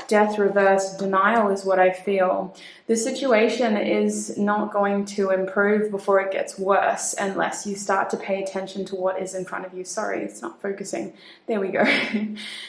Death, reverse, denial is what I feel. The situation is not going to improve before it gets worse unless you start to pay attention to what is in front of you. Sorry, it's not focusing. There we go.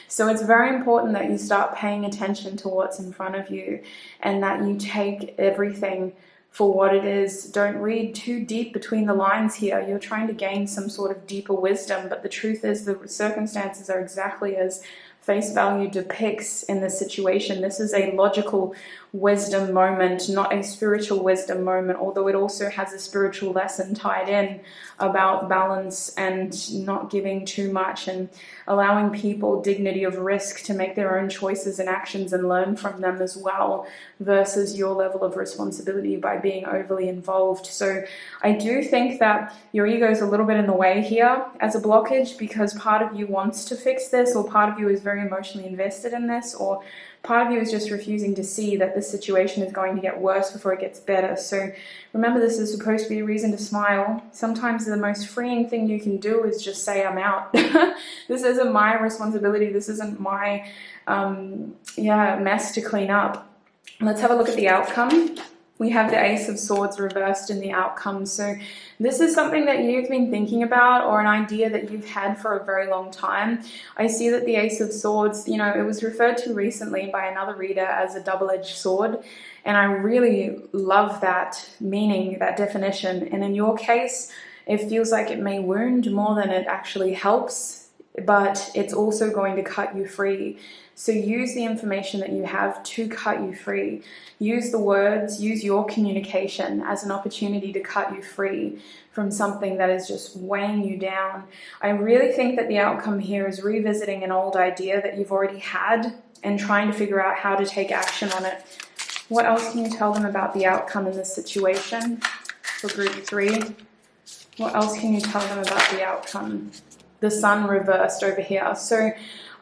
So it's very important that you start paying attention to what's in front of you and that you take everything for what it is. Don't read too deep between the lines here. You're trying to gain some sort of deeper wisdom, but the truth is the circumstances are exactly as face value depicts in this situation. This is a logical wisdom moment, not a spiritual wisdom moment, although it also has a spiritual lesson tied in about balance and not giving too much and allowing people dignity of risk to make their own choices and actions and learn from them as well, versus your level of responsibility by being overly involved. So I do think that your ego is a little bit in the way here as a blockage, because part of you wants to fix this, or part of you is very emotionally invested in this, or part of you is just refusing to see that this situation is going to get worse before it gets better. So remember, this is supposed to be a reason to smile. Sometimes the most freeing thing you can do is just say, I'm out. This isn't my responsibility. This isn't my mess to clean up. Let's have a look at the outcome. We have the Ace of Swords reversed in the outcome. So this is something that you've been thinking about, or an idea that you've had for a very long time. I see that the Ace of Swords, it was referred to recently by another reader as a double-edged sword. And I really love that meaning, that definition. And in your case, it feels like it may wound more than it actually helps, but it's also going to cut you free. So use the information that you have to cut you free. Use the words, use your communication as an opportunity to cut you free from something that is just weighing you down. I really think that the outcome here is revisiting an old idea that you've already had and trying to figure out how to take action on it. What else can you tell them about the outcome in this situation for group 3? What else can you tell them about the outcome? The Sun reversed over here. So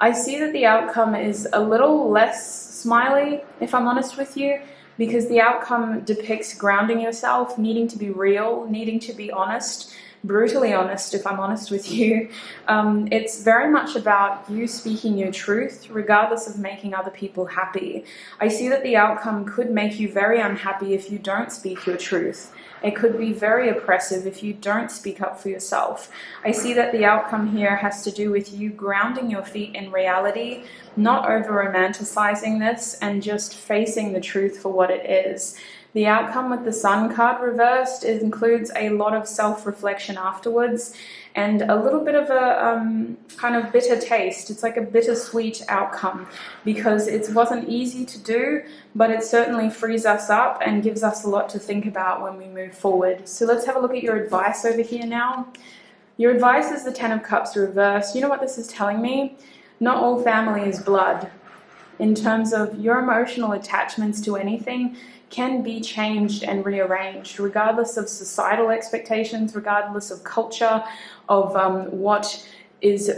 I see that the outcome is a little less smiley, if I'm honest with you, because the outcome depicts grounding yourself, needing to be real, needing to be honest, brutally honest, if I'm honest with you. It's very much about you speaking your truth, regardless of making other people happy. I see that the outcome could make you very unhappy if you don't speak your truth. It could be very oppressive if you don't speak up for yourself. I see that the outcome here has to do with you grounding your feet in reality, not over-romanticizing this, and just facing the truth for what it is. The outcome with the Sun card reversed includes a lot of self-reflection afterwards and a little bit of a kind of bitter taste. It's like a bittersweet outcome because it wasn't easy to do, but it certainly frees us up and gives us a lot to think about when we move forward. So let's have a look at your advice over here now. Your advice is the Ten of Cups reversed. You know what this is telling me? Not all family is blood. In terms of your emotional attachments to anything can be changed and rearranged, regardless of societal expectations, regardless of culture, of what is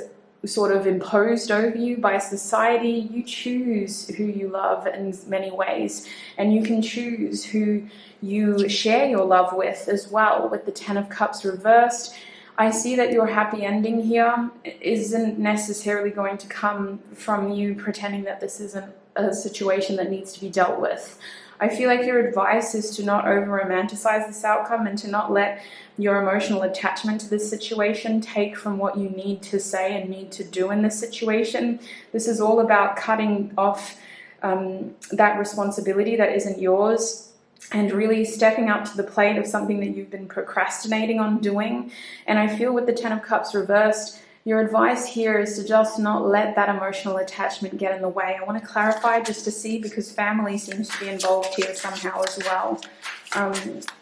sort of imposed over you by society. You choose who you love in many ways, and you can choose who you share your love with as well. With the Ten of Cups reversed, I see that your happy ending here isn't necessarily going to come from you pretending that this isn't a situation that needs to be dealt with. I feel like your advice is to not over-romanticize this outcome and to not let your emotional attachment to this situation take from what you need to say and need to do in this situation. This is all about cutting off that responsibility that isn't yours and really stepping up to the plate of something that you've been procrastinating on doing. And I feel with the Ten of Cups reversed, your advice here is to just not let that emotional attachment get in the way. I want to clarify just to see, because family seems to be involved here somehow as well.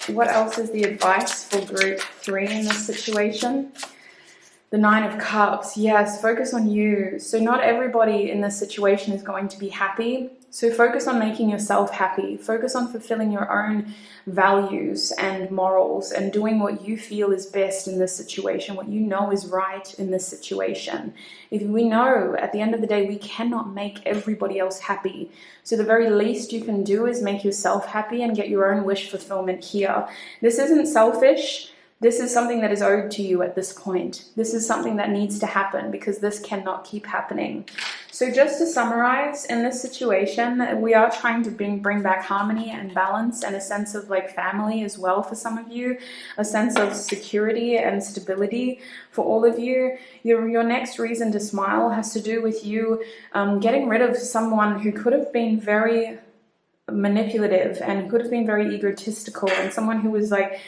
What else is the advice for group 3 in this situation? The Nine of Cups. Yes, focus on you. So not everybody in this situation is going to be happy. So focus on making yourself happy. Focus on fulfilling your own values and morals and doing what you feel is best in this situation, what you know is right in this situation. If we know at the end of the day we cannot make everybody else happy, so the very least you can do is make yourself happy and get your own wish fulfillment here. This isn't selfish. This is something that is owed to you at this point. This is something that needs to happen because this cannot keep happening. So just to summarize, in this situation, we are trying to bring back harmony and balance and a sense of like family as well for some of you, a sense of security and stability for all of you. Your next reason to smile has to do with you getting rid of someone who could have been very manipulative and could have been very egotistical, and someone who was like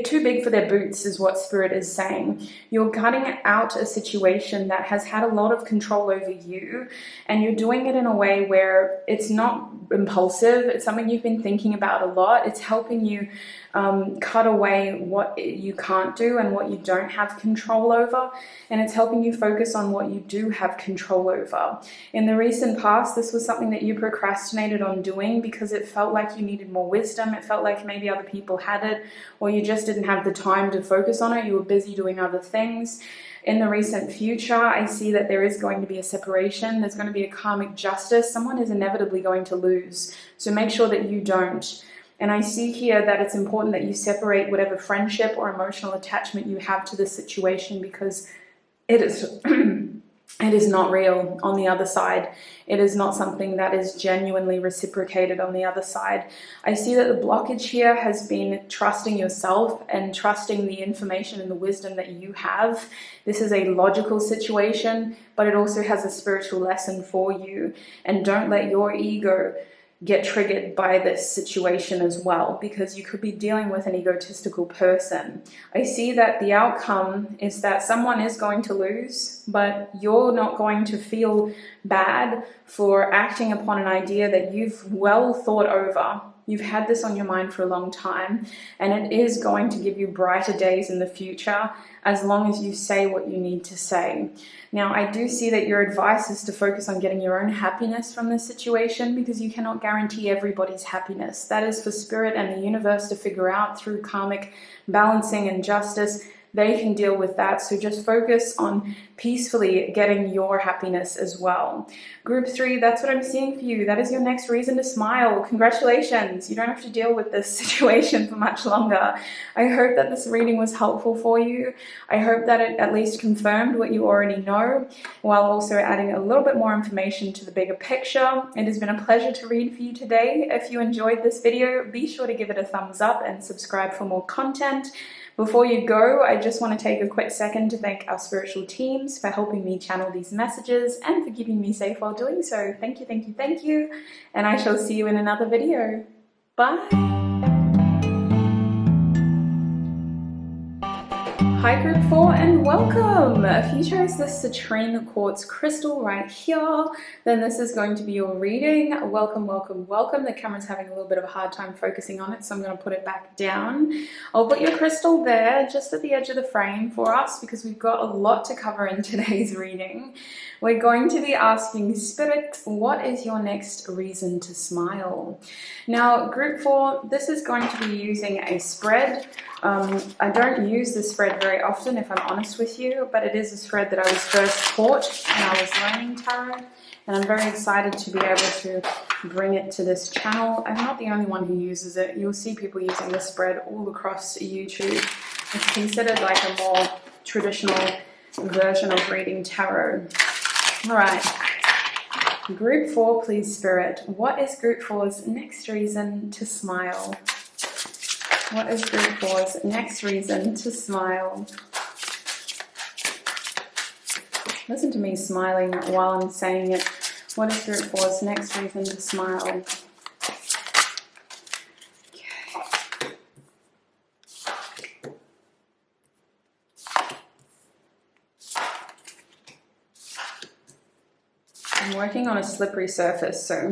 too big for their boots is what Spirit is saying. You're cutting out a situation that has had a lot of control over you, and you're doing it in a way where it's not impulsive. It's something you've been thinking about a lot. It's helping you cut away what you can't do and what you don't have control over, and it's helping you focus on what you do have control over. In the recent past, this was something that you procrastinated on doing because it felt like you needed more wisdom. It felt like maybe other people had it, or you just didn't have the time to focus on it. You were busy doing other things. In the recent future, I see that there is going to be a separation. There's going to be a karmic justice. Someone is inevitably going to lose, so make sure that you don't. And I see here that it's important that you separate whatever friendship or emotional attachment you have to this situation, because it is it is not real on the other side. It is not something that is genuinely reciprocated on the other side. I see that the blockage here has been trusting yourself and trusting the information and the wisdom that you have. This is a logical situation, but it also has a spiritual lesson for you. And don't let your ego get triggered by this situation as well, because you could be dealing with an egotistical person. I see that the outcome is that someone is going to lose, but you're not going to feel bad for acting upon an idea that you've well thought over. You've had this on your mind for a long time, and it is going to give you brighter days in the future as long as you say what you need to say. Now, I do see that your advice is to focus on getting your own happiness from this situation, because you cannot guarantee everybody's happiness. That is for Spirit and the universe to figure out through karmic balancing and justice. They can deal with that. So just focus on peacefully getting your happiness as well. Group 3, that's what I'm seeing for you. That is your next reason to smile. Congratulations. You don't have to deal with this situation for much longer. I hope that this reading was helpful for you. I hope that it at least confirmed what you already know, while also adding a little bit more information to the bigger picture. It has been a pleasure to read for you today. If you enjoyed this video, be sure to give it a thumbs up and subscribe for more content. Before you go, I just want to take a quick second to thank our spiritual teams for helping me channel these messages and for keeping me safe while doing so. Thank you, thank you, thank you. And I shall see you in another video. Bye. Hi Group 4 and welcome! If you chose this citrine quartz crystal right here, then this is going to be your reading. Welcome, welcome, welcome. The camera's having a little bit of a hard time focusing on it, so I'm going to put it back down. I'll put your crystal there just at the edge of the frame for us, because we've got a lot to cover in today's reading. We're going to be asking Spirit, what is your next reason to smile? Now, Group 4, this is going to be using a spread. I don't use this spread very often, if I'm honest with you, but it is a spread that I was first taught when I was learning tarot, and I'm very excited to be able to bring it to this channel. I'm not the only one who uses it. You'll see people using this spread all across YouTube. It's considered like a more traditional version of reading tarot. All right. Group 4, please, Spirit. What is Group 4's next reason to smile? What is Group 4's next reason to smile? Listen to me smiling while I'm saying it. What is Group 4's next reason to smile? I'm working on a slippery surface, so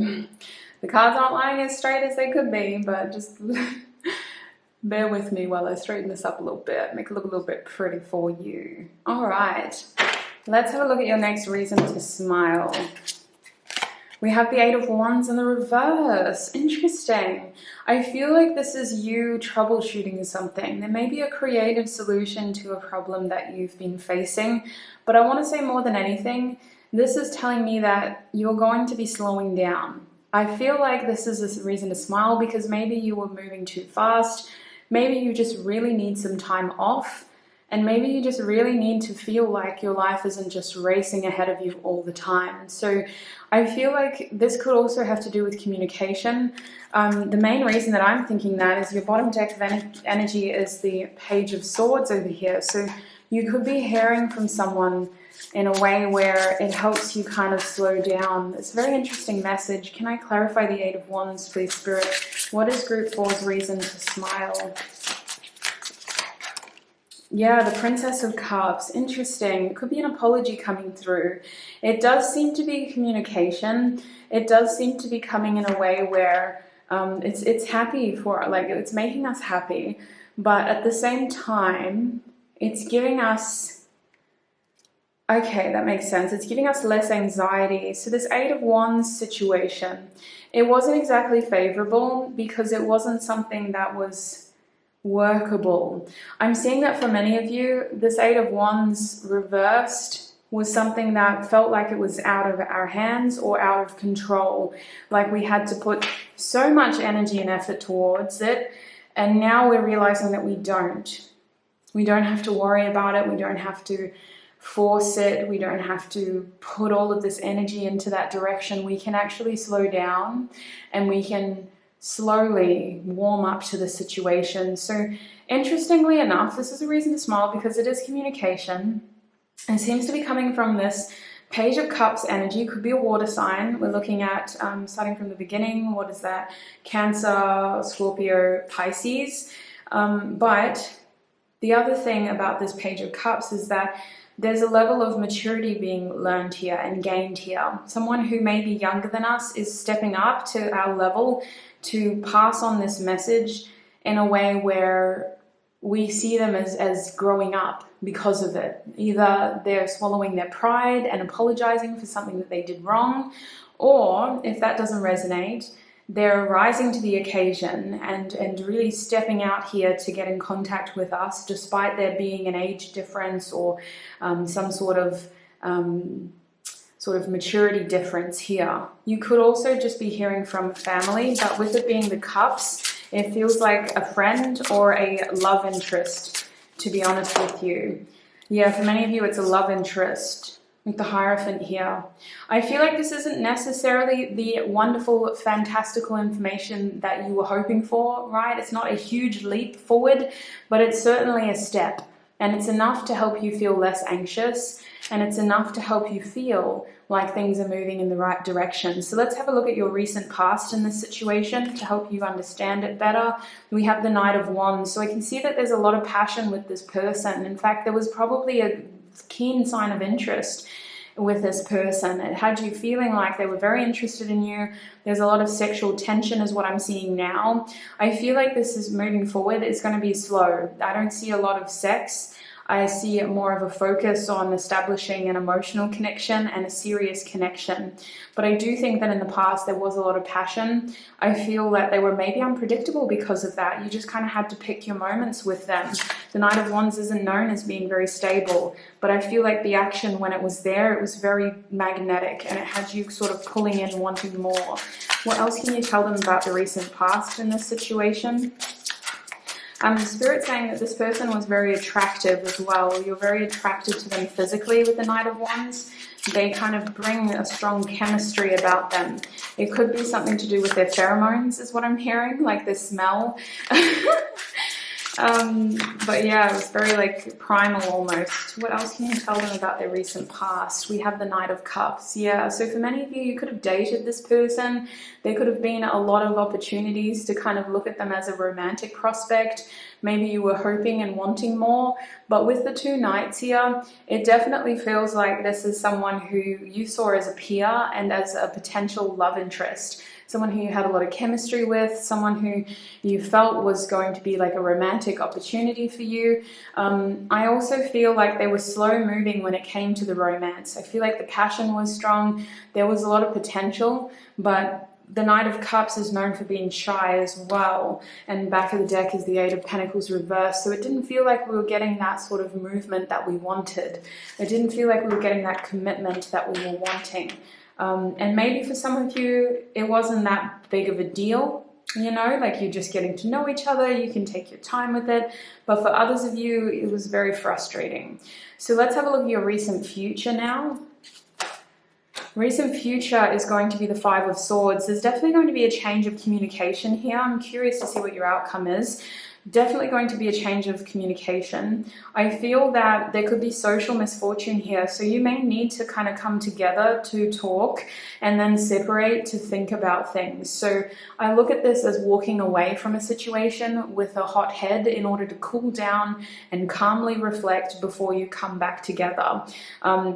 the cards aren't lying as straight as they could be, but just bear with me while I straighten this up a little bit, make it look a little bit pretty for you. All right, let's have a look at your next reason to smile. We have the Eight of Wands in the reverse. Interesting. I feel like this is you troubleshooting something. There may be a creative solution to a problem that you've been facing, but I want to say more than anything, this is telling me that you're going to be slowing down. I feel like this is a reason to smile because maybe you were moving too fast. Maybe you just really need some time off. And maybe you just really need to feel like your life isn't just racing ahead of you all the time. So I feel like this could also have to do with communication. The main reason that I'm thinking that is your bottom deck of energy is the Page of Swords over here. So you could be hearing from someone in a way where it helps you kind of slow down. It's a very interesting message. Can I clarify the Eight of Wands, please, Spirit? What is Group 4's reason to smile? Yeah, the Princess of Cups. Interesting. It could be an apology coming through. It does seem to be communication. It does seem to be coming in a way where it's happy for, like, it's making us happy. But at the same time, it's giving us, okay, that makes sense. It's giving us less anxiety. So this Eight of Wands situation, it wasn't exactly favorable because it wasn't something that was workable. I'm seeing that for many of you, this Eight of Wands reversed was something that felt like it was out of our hands or out of control. Like we had to put so much energy and effort towards it, and now we're realizing that we don't. We don't have to worry about it. We don't have to force it. We don't have to put all of this energy into that direction. We can actually slow down and we can slowly warm up to the situation. So interestingly enough, this is a reason to smile because it is communication. It seems to be coming from this Page of Cups energy. Could be a water sign. We're looking at starting from the beginning. What is that? Cancer, Scorpio, Pisces. But the other thing about this Page of Cups is that there's a level of maturity being learned here and gained here. Someone who may be younger than us is stepping up to our level to pass on this message in a way where we see them as growing up because of it. Either they're swallowing their pride and apologizing for something that they did wrong, or if that doesn't resonate, they're rising to the occasion and really stepping out here to get in contact with us, despite there being an age difference or some sort of maturity difference here. You could also just be hearing from family, but with it being the cups, it feels like a friend or a love interest, to be honest with you. Yeah, for many of you, it's a love interest with the Hierophant here. I feel like this isn't necessarily the wonderful, fantastical information that you were hoping for, right? It's not a huge leap forward, but it's certainly a step. And it's enough to help you feel less anxious, and it's enough to help you feel like things are moving in the right direction. So let's have a look at your recent past in this situation to help you understand it better. We have the Knight of Wands. So I can see that there's a lot of passion with this person. In fact, there was probably a keen sign of interest with this person. It had you feeling like they were very interested in you. There's a lot of sexual tension is what I'm seeing now. I feel like this is moving forward. It's going to be slow. I don't see a lot of sex. I see more of a focus on establishing an emotional connection and a serious connection. But I do think that in the past there was a lot of passion. I feel that they were maybe unpredictable because of that. You just kind of had to pick your moments with them. The Knight of Wands isn't known as being very stable, but I feel like the action when it was there, it was very magnetic and it had you sort of pulling in, wanting more. What else can you tell them about the recent past in this situation? Spirit saying that this person was very attractive as well. You're very attracted to them physically with the Knight of Wands. They kind of bring a strong chemistry about them. It could be something to do with their pheromones is what I'm hearing, like their smell. But yeah, it was very like primal almost. What else can you tell them about their recent past? We have the Knight of Cups. Yeah, so for many of you, you could have dated this person. There could have been a lot of opportunities to kind of look at them as a romantic prospect. Maybe you were hoping and wanting more, but with the two knights here, it definitely feels like this is someone who you saw as a peer and as a potential love interest. Someone who you had a lot of chemistry with, someone who you felt was going to be like a romantic opportunity for you. I also feel like they were slow moving when it came to the romance. I feel like the passion was strong. There was a lot of potential, but the Knight of Cups is known for being shy as well, and back of the deck is the Eight of Pentacles reversed, so it didn't feel like we were getting that sort of movement that we wanted. It didn't feel like we were getting that commitment that we were wanting. And maybe for some of you, it wasn't that big of a deal, you know, like you're just getting to know each other, you can take your time with it. But for others of you, it was very frustrating. So let's have a look at your recent future now. Recent future is going to be the Five of Swords. There's definitely going to be a change of communication here. I'm curious to see what your outcome is. Definitely going to be a change of communication. I feel that there could be social misfortune here, so you may need to kind of come together to talk and then separate to think about things. So I look at this as walking away from a situation with a hot head in order to cool down and calmly reflect before you come back together,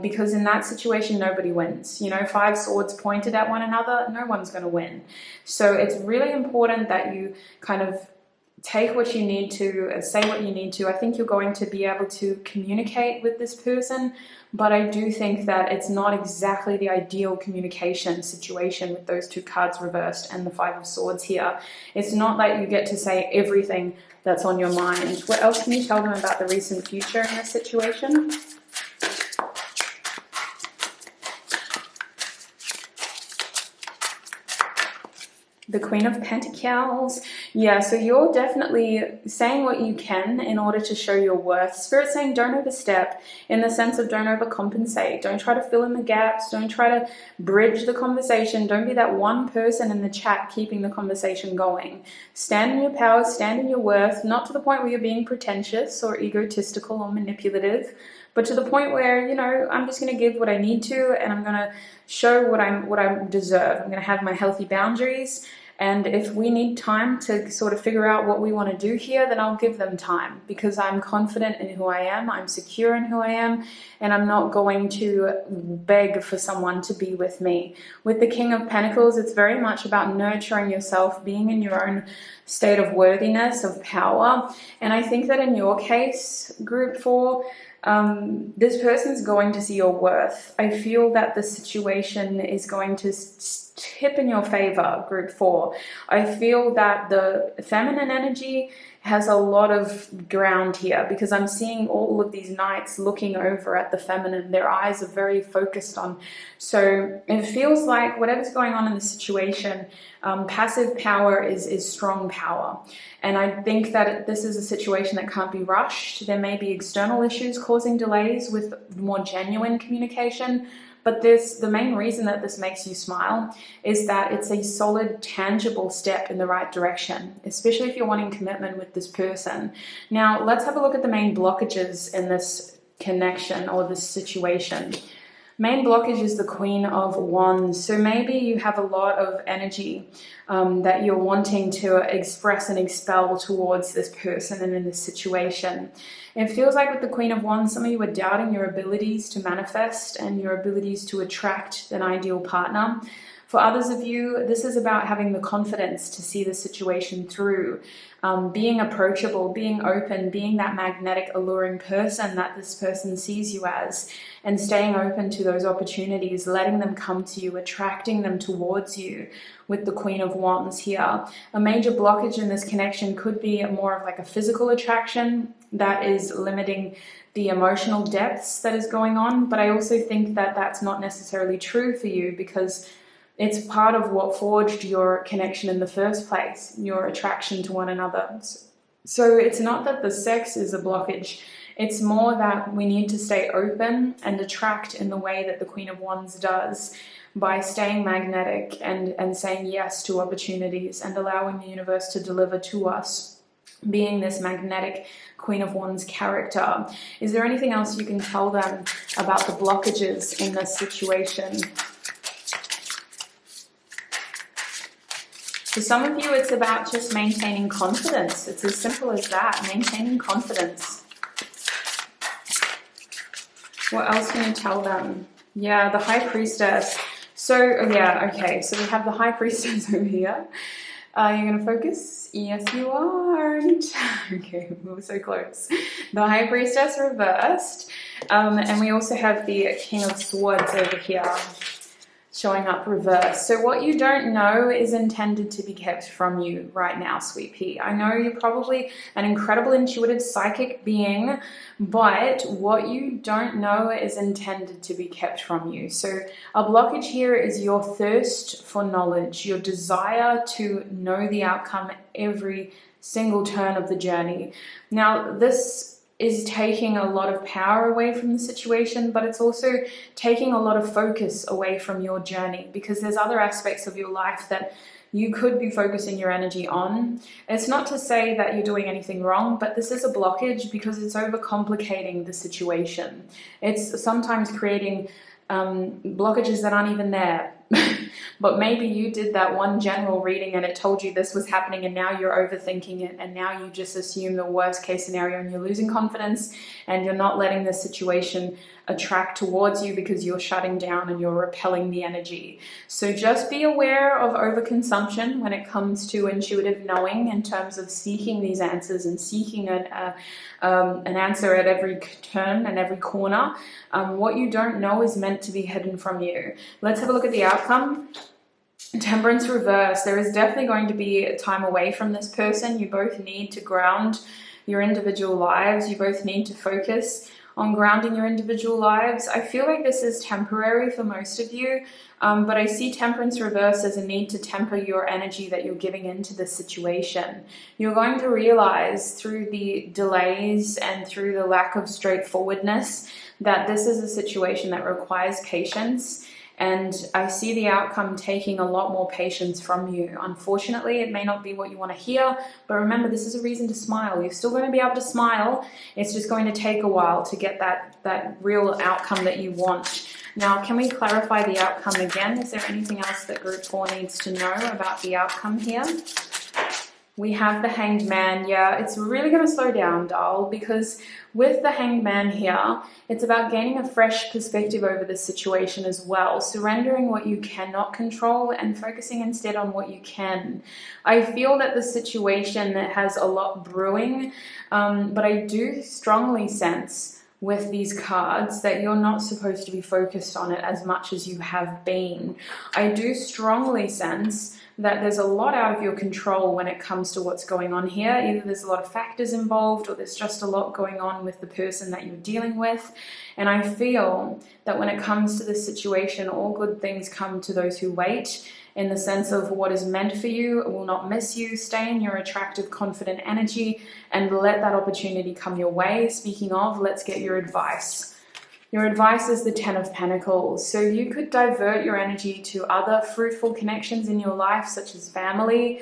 because in that situation nobody wins. You know, five swords pointed at one another, no one's going to win. So it's really important that you kind of take what you need to, say what you need to. I think you're going to be able to communicate with this person, but I do think that it's not exactly the ideal communication situation with those two cards reversed and the Five of Swords here. It's not like you get to say everything that's on your mind. What else can you tell them about the recent future in this situation? The Queen of Pentacles. Yeah, so you're definitely saying what you can in order to show your worth. Spirit's saying don't overstep, in the sense of don't overcompensate. Don't try to fill in the gaps. Don't try to bridge the conversation. Don't be that one person in the chat keeping the conversation going. Stand in your power, stand in your worth, not to the point where you're being pretentious or egotistical or manipulative, but to the point where, you know, I'm just going to give what I need to, and I'm going to show what I deserve. I'm going to have my healthy boundaries. And if we need time to sort of figure out what we want to do here, then I'll give them time, because I'm confident in who I am, I'm secure in who I am, and I'm not going to beg for someone to be with me. With the King of Pentacles, it's very much about nurturing yourself, being in your own state of worthiness, of power. And I think that in your case, Group 4, this person's going to see your worth. I feel that the situation is going to tip in your favor, Group 4. I feel that the feminine energy has a lot of ground here, because I'm seeing all of these knights looking over at the feminine. Their eyes are very focused on. So it feels like whatever's going on in the situation, passive power is strong power. And I think that this is a situation that can't be rushed. There may be external issues causing delays with more genuine communication. But the main reason that this makes you smile is that it's a solid, tangible step in the right direction, especially if you're wanting commitment with this person. Now, let's have a look at the main blockages in this connection or this situation. Main blockage is the Queen of Wands. So maybe you have a lot of energy that you're wanting to express and expel towards this person and in this situation. It feels like with the Queen of Wands, some of you are doubting your abilities to manifest and your abilities to attract an ideal partner. For others of you, this is about having the confidence to see the situation through, being approachable, being open, being that magnetic, alluring person that this person sees you as, and staying open to those opportunities, letting them come to you, attracting them towards you with the Queen of Wands here. A major blockage in this connection could be more of like a physical attraction that is limiting the emotional depths that is going on, but I also think that that's not necessarily true for you, because it's part of what forged your connection in the first place, your attraction to one another. So it's not that the sex is a blockage. It's more that we need to stay open and attract in the way that the Queen of Wands does, by staying magnetic and saying yes to opportunities and allowing the universe to deliver to us being this magnetic Queen of Wands character. Is there anything else you can tell them about the blockages in this situation? For some of you, it's about just maintaining confidence. It's as simple as that, maintaining confidence. What else can you tell them? Yeah, the High Priestess. So, yeah, okay, so we have the High Priestess over here. Are you going to focus? Yes, you aren't. Okay, we were so close. The High Priestess reversed. And we also have the King of Swords over here, showing up reverse. So what you don't know is intended to be kept from you right now, sweet pea. I know you're probably an incredible intuitive psychic being, but what you don't know is intended to be kept from you. So a blockage here is your thirst for knowledge, your desire to know the outcome every single turn of the journey. Now, this is taking a lot of power away from the situation, but it's also taking a lot of focus away from your journey, because there's other aspects of your life that you could be focusing your energy on. It's not to say that you're doing anything wrong, but this is a blockage because it's overcomplicating the situation. It's sometimes creating blockages that aren't even there. But maybe you did that one general reading and it told you this was happening, and now you're overthinking it, and now you just assume the worst case scenario, and you're losing confidence, and you're not letting the situation attract towards you because you're shutting down and you're repelling the energy. So just be aware of overconsumption when it comes to intuitive knowing, in terms of seeking these answers and seeking an answer at every turn and every corner. What you don't know is meant to be hidden from you. Let's have a look at the outcome. Temperance reverse. There is definitely going to be time away from this person. You both need to ground your individual lives. You both need to focus on grounding your individual lives. I feel like this is temporary for most of you, but I see temperance reverse as a need to temper your energy that you're giving into this situation. You're going to realize through the delays and through the lack of straightforwardness that this is a situation that requires patience. And I see the outcome taking a lot more patience from you. Unfortunately, it may not be what you want to hear, but remember, this is a reason to smile. You're still going to be able to smile. It's just going to take a while to get that real outcome that you want. Now, can we clarify the outcome again? Is there anything else that Group 4 needs to know about the outcome here? We have the Hanged Man. Yeah, it's really going to slow down, doll, because with the Hanged Man here, it's about gaining a fresh perspective over the situation as well, surrendering what you cannot control and focusing instead on what you can. I feel that the situation has a lot brewing, but I do strongly sense with these cards that you're not supposed to be focused on it as much as you have been. I do strongly sense that there's a lot out of your control when it comes to what's going on here. Either there's a lot of factors involved, or there's just a lot going on with the person that you're dealing with. And I feel that when it comes to this situation, all good things come to those who wait, in the sense of what is meant for you will not miss you. Stay in your attractive, confident energy and let that opportunity come your way. Speaking of, let's get your advice. Your advice is the Ten of Pentacles. So you could divert your energy to other fruitful connections in your life, such as family,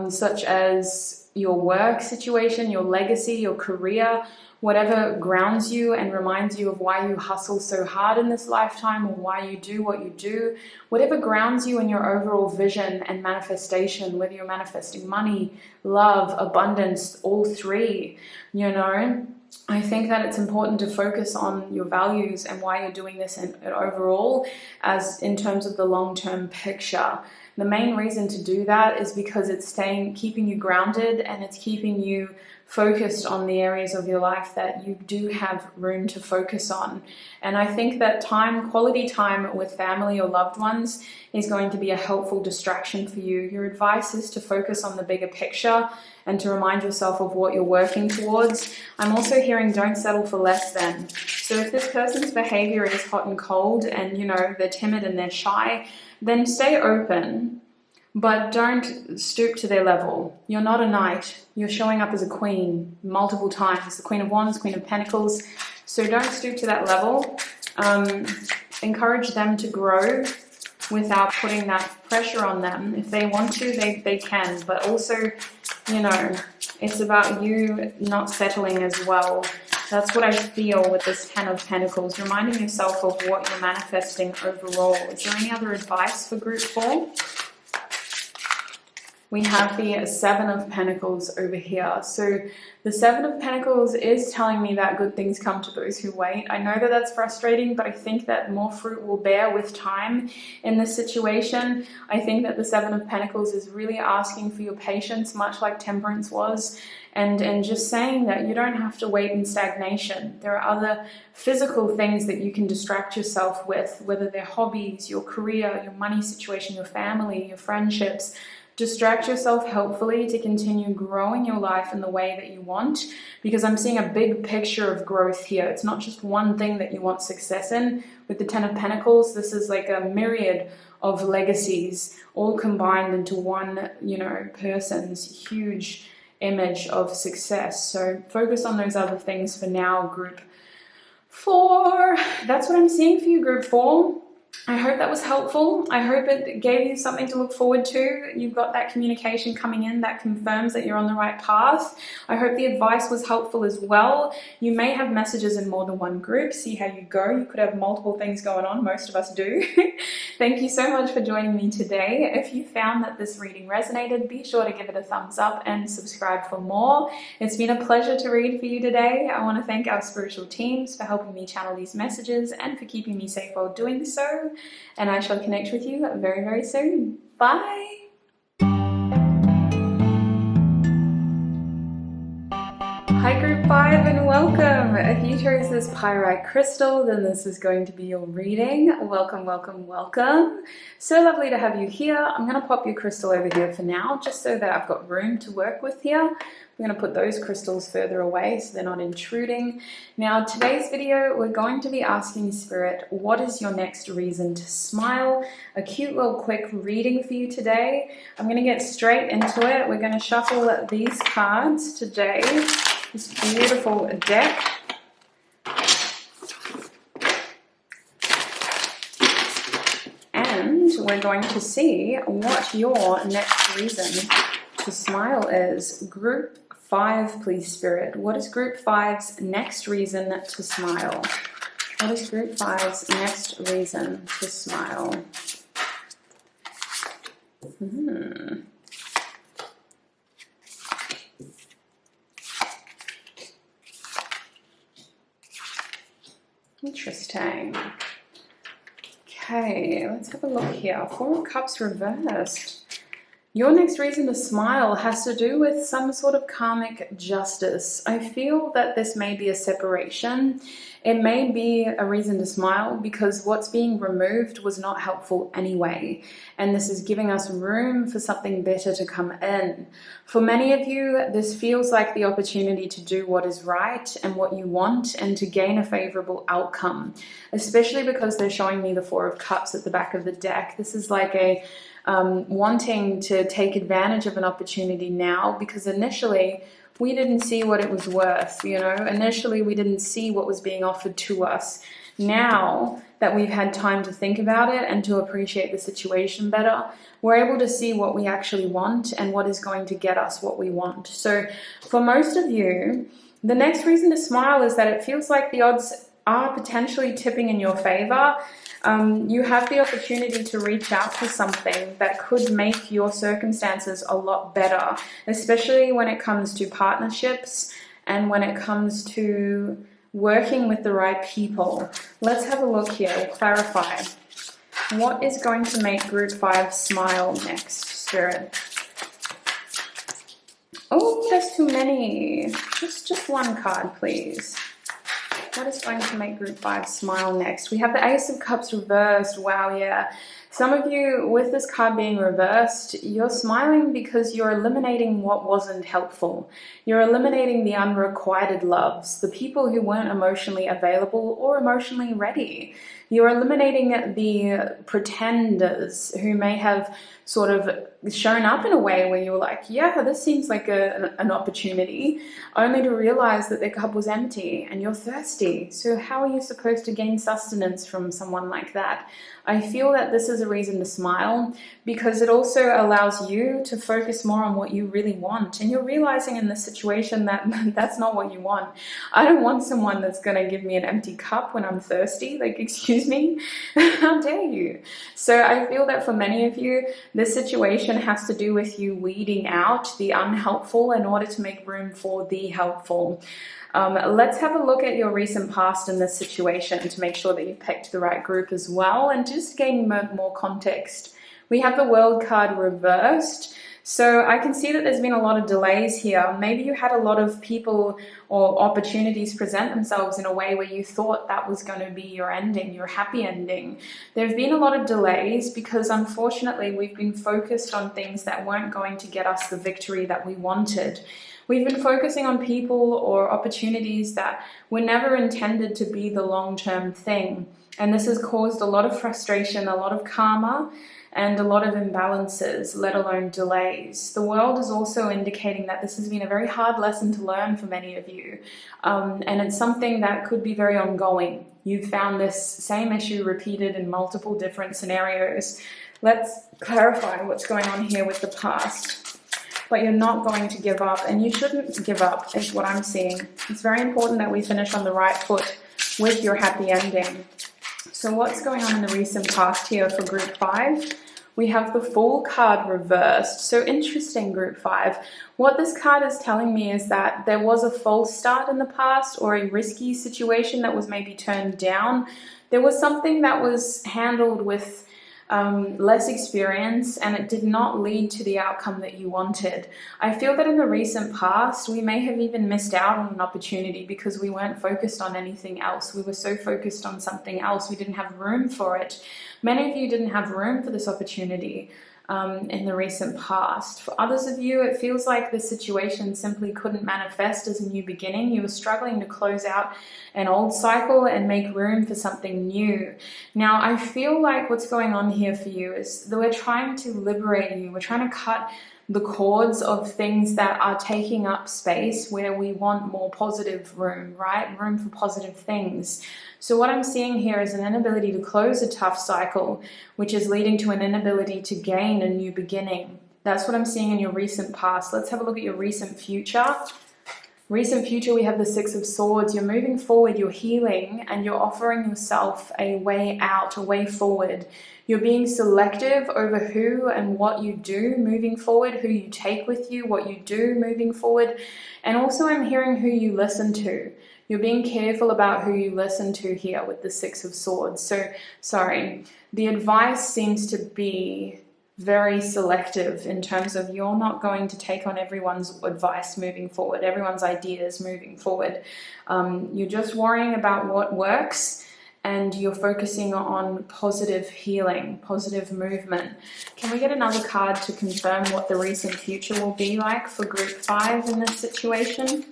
such as your work situation, your legacy, your career, whatever grounds you and reminds you of why you hustle so hard in this lifetime, or why you do what you do, whatever grounds you in your overall vision and manifestation, whether you're manifesting money, love, abundance, all three, I think that it's important to focus on your values and why you're doing this and overall, as in terms of the long-term picture. The main reason to do that is because it's keeping you grounded, and it's keeping you focused on the areas of your life that you do have room to focus on. And I think that quality time with family or loved ones is going to be a helpful distraction for you. Your advice is to focus on the bigger picture and to remind yourself of what you're working towards. I'm also hearing don't settle for less than. So if this person's behavior is hot and cold and, they're timid and they're shy, then stay open, but don't stoop to their level. You're not a knight. You're showing up as a queen multiple times. The Queen of Wands, Queen of Pentacles. So don't stoop to that level. Encourage them to grow without putting that pressure on them. If they want to, they can. But also, It's about you not settling as well. That's what I feel with this Ten of Pentacles, reminding yourself of what you're manifesting overall. Is there any other advice for group 4? We have the Seven of Pentacles over here. So the Seven of Pentacles is telling me that good things come to those who wait. I know that that's frustrating, but I think that more fruit will bear with time in this situation. I think that the Seven of Pentacles is really asking for your patience, much like Temperance was, and just saying that you don't have to wait in stagnation. There are other physical things that you can distract yourself with, whether they're hobbies, your career, your money situation, your family, your friendships. Distract yourself helpfully to continue growing your life in the way that you want, because I'm seeing a big picture of growth here. It's not just one thing that you want success in. With the Ten of Pentacles, this is like a myriad of legacies all combined into one, person's huge image of success. So focus on those other things for now, group 4. That's what I'm seeing for you, group 4. I hope that was helpful. I hope it gave you something to look forward to. You've got that communication coming in that confirms that you're on the right path. I hope the advice was helpful as well. You may have messages in more than one group. See how you go. You could have multiple things going on. Most of us do. Thank you so much for joining me today. If you found that this reading resonated, be sure to give it a thumbs up and subscribe for more. It's been a pleasure to read for you today. I want to thank our spiritual teams for helping me channel these messages and for keeping me safe while doing so. And I shall connect with you very, very soon. Bye! Hi group 5 and welcome! If you chose this pyrite crystal, then this is going to be your reading. Welcome, welcome, welcome. So lovely to have you here. I'm going to pop your crystal over here for now, just so that I've got room to work with here. I'm going to put those crystals further away so they're not intruding. Now, today's video, we're going to be asking Spirit, what is your next reason to smile? A cute little quick reading for you today. I'm going to get straight into it. We're going to shuffle these cards today. This beautiful deck. And we're going to see what your next reason to smile is. Group 5, please, Spirit. What is Group 5's next reason to smile? What is Group 5's next reason to smile? Interesting. Okay, let's have a look here. 4 of Cups reversed. Your next reason to smile has to do with some sort of karmic justice. I feel that this may be a separation. It may be a reason to smile because what's being removed was not helpful anyway. And this is giving us room for something better to come in. For many of you, this feels like the opportunity to do what is right and what you want and to gain a favorable outcome, especially because they're showing me the 4 of Cups at the back of the deck. This is like a wanting to take advantage of an opportunity now, because initially we didn't see what it was worth, initially we didn't see what was being offered to us. Now that we've had time to think about it and to appreciate the situation better, we're able to see what we actually want and what is going to get us what we want. So for most of you, the next reason to smile is that it feels like the odds are potentially tipping in your favor. You have the opportunity to reach out for something that could make your circumstances a lot better, especially when it comes to partnerships and when it comes to working with the right people. Let's have a look here. We'll clarify. What is going to make Group 5 smile next, Spirit? Oh, there's too many. Just one card, please. What is going to make Group 5 smile next? We have the Ace of Cups reversed. Wow, yeah. Some of you, with this card being reversed, you're smiling because you're eliminating what wasn't helpful. You're eliminating the unrequited loves, the people who weren't emotionally available or emotionally ready. You're eliminating the pretenders who may have sort of shown up in a way where you were like, yeah, this seems like an opportunity, only to realize that the cup was empty and you're thirsty. So how are you supposed to gain sustenance from someone like that? I feel that this is a reason to smile, because it also allows you to focus more on what you really want. And you're realizing in this situation that that's not what you want. I don't want someone that's going to give me an empty cup when I'm thirsty. Like, excuse me, how dare you? So I feel that for many of you, this situation has to do with you weeding out the unhelpful in order to make room for the helpful. Let's have a look at your recent past in this situation to make sure that you've picked the right group as well, and just gain more context. We have the World card reversed. So I can see that there's been a lot of delays here. Maybe you had a lot of people or opportunities present themselves in a way where you thought that was going to be your ending, your happy ending. There have been a lot of delays because unfortunately we've been focused on things that weren't going to get us the victory that we wanted. We've been focusing on people or opportunities that were never intended to be the long-term thing. And this has caused a lot of frustration, a lot of karma, and a lot of imbalances, let alone delays. The world is also indicating that this has been a very hard lesson to learn for many of you. And it's something that could be very ongoing. You've found this same issue repeated in multiple different scenarios. Let's clarify what's going on here with the past. But you're not going to give up, and you shouldn't give up, is what I'm seeing. It's very important that we finish on the right foot with your happy ending. So what's going on in the recent past here for group 5? We have the Fool card reversed. So interesting, group 5. What this card is telling me is that there was a false start in the past, or a risky situation that was maybe turned down. There was something that was handled with less experience, and it did not lead to the outcome that you wanted. I feel that in the recent past, we may have even missed out on an opportunity because we weren't focused on anything else. We were so focused on something else, we didn't have room for it. Many of you didn't have room for this opportunity in the recent past. For others of you, it feels like the situation simply couldn't manifest as a new beginning. You were struggling to close out an old cycle and make room for something new. Now, I feel like what's going on here for you is that we're trying to liberate you. We're trying to cut the cords of things that are taking up space where we want more positive room, right? Room for positive things. So what I'm seeing here is an inability to close a tough cycle, which is leading to an inability to gain a new beginning. That's what I'm seeing in your recent past. Let's have a look at your recent future. Recent future, we have the Six of Swords. You're moving forward, you're healing, and you're offering yourself a way out, a way forward. You're being selective over who and what you do moving forward, who you take with you, what you do moving forward. And also I'm hearing who you listen to. You're being careful about who you listen to here with the Six of Swords. So, sorry, the advice seems to be very selective in terms of you're not going to take on everyone's advice moving forward, everyone's ideas moving forward. You're just worrying about what works, and you're focusing on positive healing, positive movement. Can we get another card to confirm what the recent future will be like for group 5 in this situation?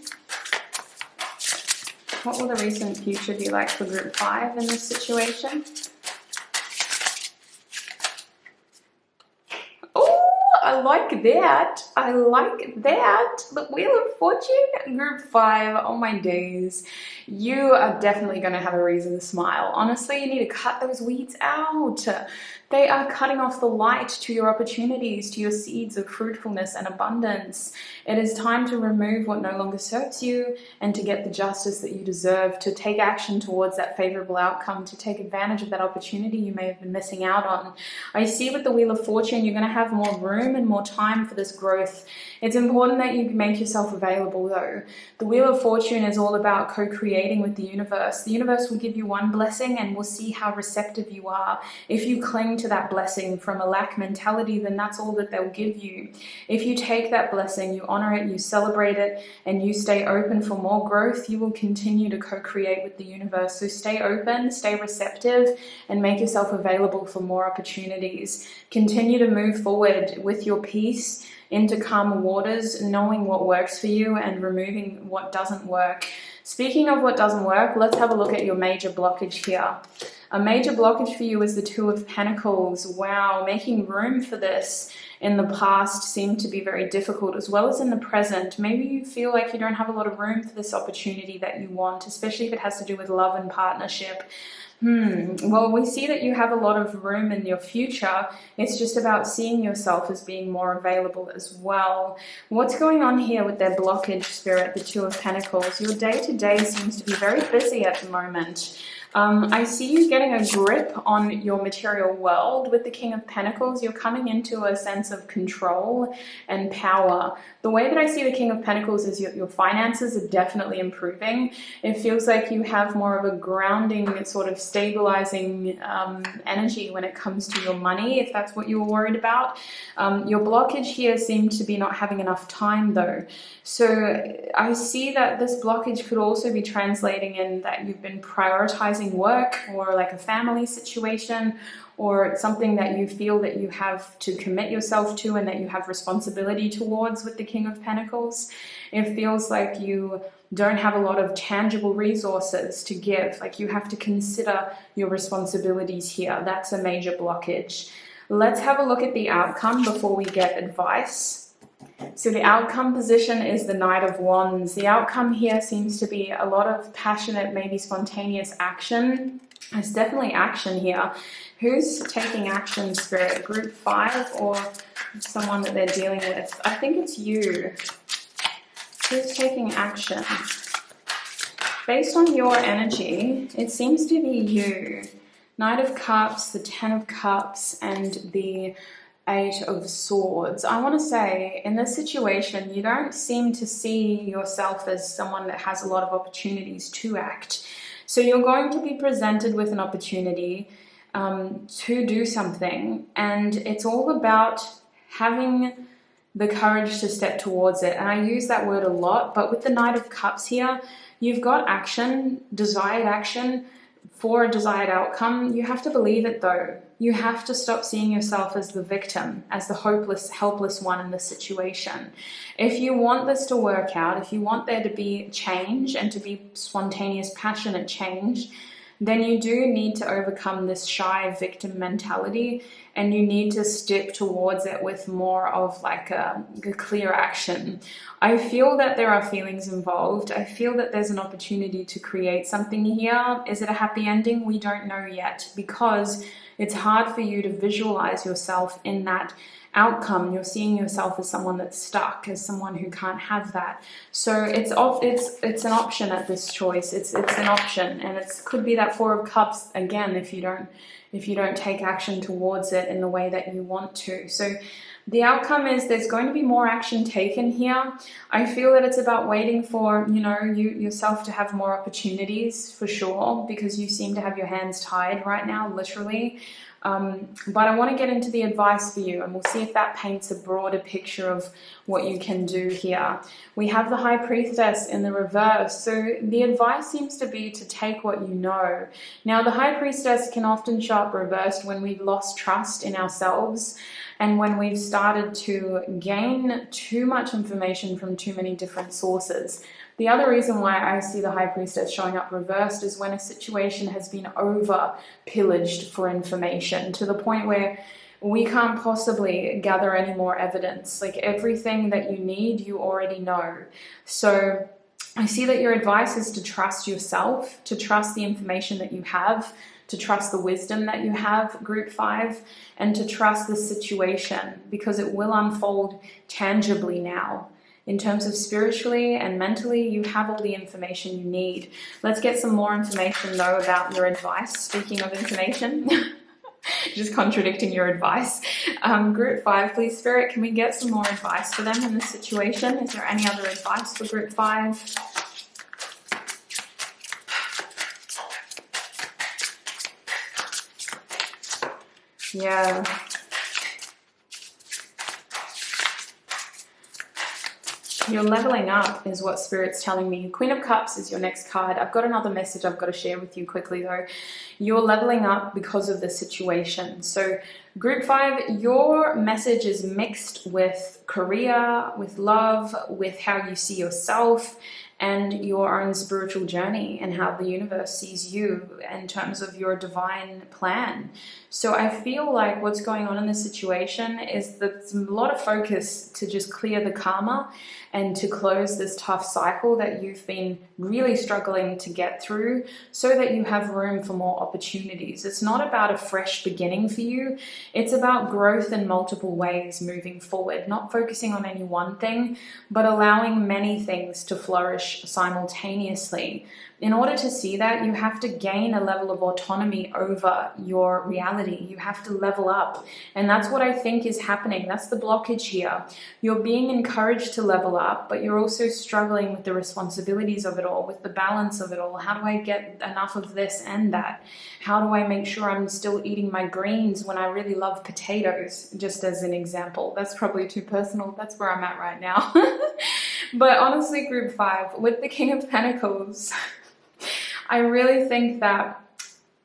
What will the recent future be like for group 5 in this situation? I like that. I like that. The Wheel of Fortune, group 5. Oh my days. You are definitely going to have a reason to smile. Honestly, you need to cut those weeds out. They are cutting off the light to your opportunities, to your seeds of fruitfulness and abundance. It is time to remove what no longer serves you and to get the justice that you deserve, to take action towards that favorable outcome, to take advantage of that opportunity you may have been missing out on. I see with the Wheel of Fortune, you're going to have more room and more time for this growth. It's important that you make yourself available though. The Wheel of Fortune is all about co-creating with the universe. The universe will give you one blessing and we'll see how receptive you are. If you cling to that blessing from a lack mentality, then that's all that they'll give you. If you take that blessing, you honor it, you celebrate it, and you stay open for more growth, you will continue to co-create with the universe. So stay open, stay receptive, and make yourself available for more opportunities. Continue to move forward with your peace into calmer waters, knowing what works for you and removing what doesn't work. Speaking of what doesn't work, let's have a look at your major blockage here. A major blockage for you is the Two of Pentacles. Wow, making room for this in the past seemed to be very difficult, as well as in the present. Maybe you feel like you don't have a lot of room for this opportunity that you want, especially if it has to do with love and partnership. Well, we see that you have a lot of room in your future. It's just about seeing yourself as being more available as well. What's going on here with their blockage, Spirit, the Two of Pentacles? Your day-to-day seems to be very busy at the moment. I see you getting a grip on your material world with the King of Pentacles. You're coming into a sense of control and power. The way that I see the King of Pentacles is your finances are definitely improving. It feels like you have more of a grounding, sort of stabilizing energy when it comes to your money, if that's what you were worried about. Your blockage here seemed to be not having enough time though. So I see that this blockage could also be translating in that you've been prioritizing work or like a family situation, or something that you feel that you have to commit yourself to and that you have responsibility towards with the King of Pentacles. It feels like you don't have a lot of tangible resources to give. Like you have to consider your responsibilities here. That's a major blockage. Let's have a look at the outcome before we get advice. So the outcome position is the Knight of Wands. The outcome here seems to be a lot of passionate, maybe spontaneous action. There's definitely action here. Who's taking action, Spirit? Group 5 or someone that they're dealing with? I think it's you. Who's taking action? Based on your energy, it seems to be you. Knight of Cups, the Ten of Cups, and the Eight of Swords. I want to say in this situation, you don't seem to see yourself as someone that has a lot of opportunities to act. So you're going to be presented with an opportunity to do something, and it's all about having the courage to step towards it. And I use that word a lot, but with the Knight of Cups here, you've got action, desired action for a desired outcome. You have to believe it though. You have to stop seeing yourself as the victim, as the hopeless, helpless one in this situation. If you want this to work out, if you want there to be change and to be spontaneous, passionate change, then you do need to overcome this shy victim mentality, and you need to step towards it with more of like a clear action. I feel that there are feelings involved. I feel that there's an opportunity to create something here. Is it a happy ending? We don't know yet, because it's hard for you to visualize yourself in that outcome. You're seeing yourself as someone that's stuck, as someone who can't have that. So it's an option at this choice. It's an option, and it could be that Four of Cups again if you don't take action towards it in the way that you want to. So the outcome is there's going to be more action taken here. I feel that it's about waiting for, you yourself to have more opportunities for sure, because you seem to have your hands tied right now, literally. But I want to get into the advice for you, and we'll see if that paints a broader picture of what you can do here. We have the High Priestess in the reverse, so the advice seems to be to take what you know. Now, the High Priestess can often show up reversed when we've lost trust in ourselves, and when we've started to gain too much information from too many different sources. The other reason why I see the High Priestess showing up reversed is when a situation has been over pillaged for information to the point where we can't possibly gather any more evidence. Like everything that you need, you already know. So I see that your advice is to trust yourself, to trust the information that you have, to trust the wisdom that you have, Group 5, and to trust the situation, because it will unfold tangibly now. In terms of spiritually and mentally, you have all the information you need. Let's get some more information though about your advice. Speaking of information, just contradicting your advice. Group 5, please, Spirit, can we get some more advice for them in this situation? Is there any other advice for Group 5? Yeah. You're leveling up is what Spirit's telling me. Queen of Cups is your next card. I've got another message I've got to share with you quickly though. You're leveling up because of the situation. So Group 5, your message is mixed with career, with love, with how you see yourself, and your own spiritual journey and how the universe sees you in terms of your divine plan. So I feel like what's going on in this situation is that there's a lot of focus to just clear the karma and to close this tough cycle that you've been really struggling to get through, so that you have room for more opportunities. It's not about a fresh beginning for you. It's about growth in multiple ways moving forward, not focusing on any one thing, but allowing many things to flourish simultaneously. In order to see that, you have to gain a level of autonomy over your reality. You have to level up. And that's what I think is happening. That's the blockage here. You're being encouraged to level up, but you're also struggling with the responsibilities of it all, with the balance of it all. How do I get enough of this and that? How do I make sure I'm still eating my greens when I really love potatoes? Just as an example. That's probably too personal. That's where I'm at right now. But honestly, group 5, with the King of Pentacles, I really think that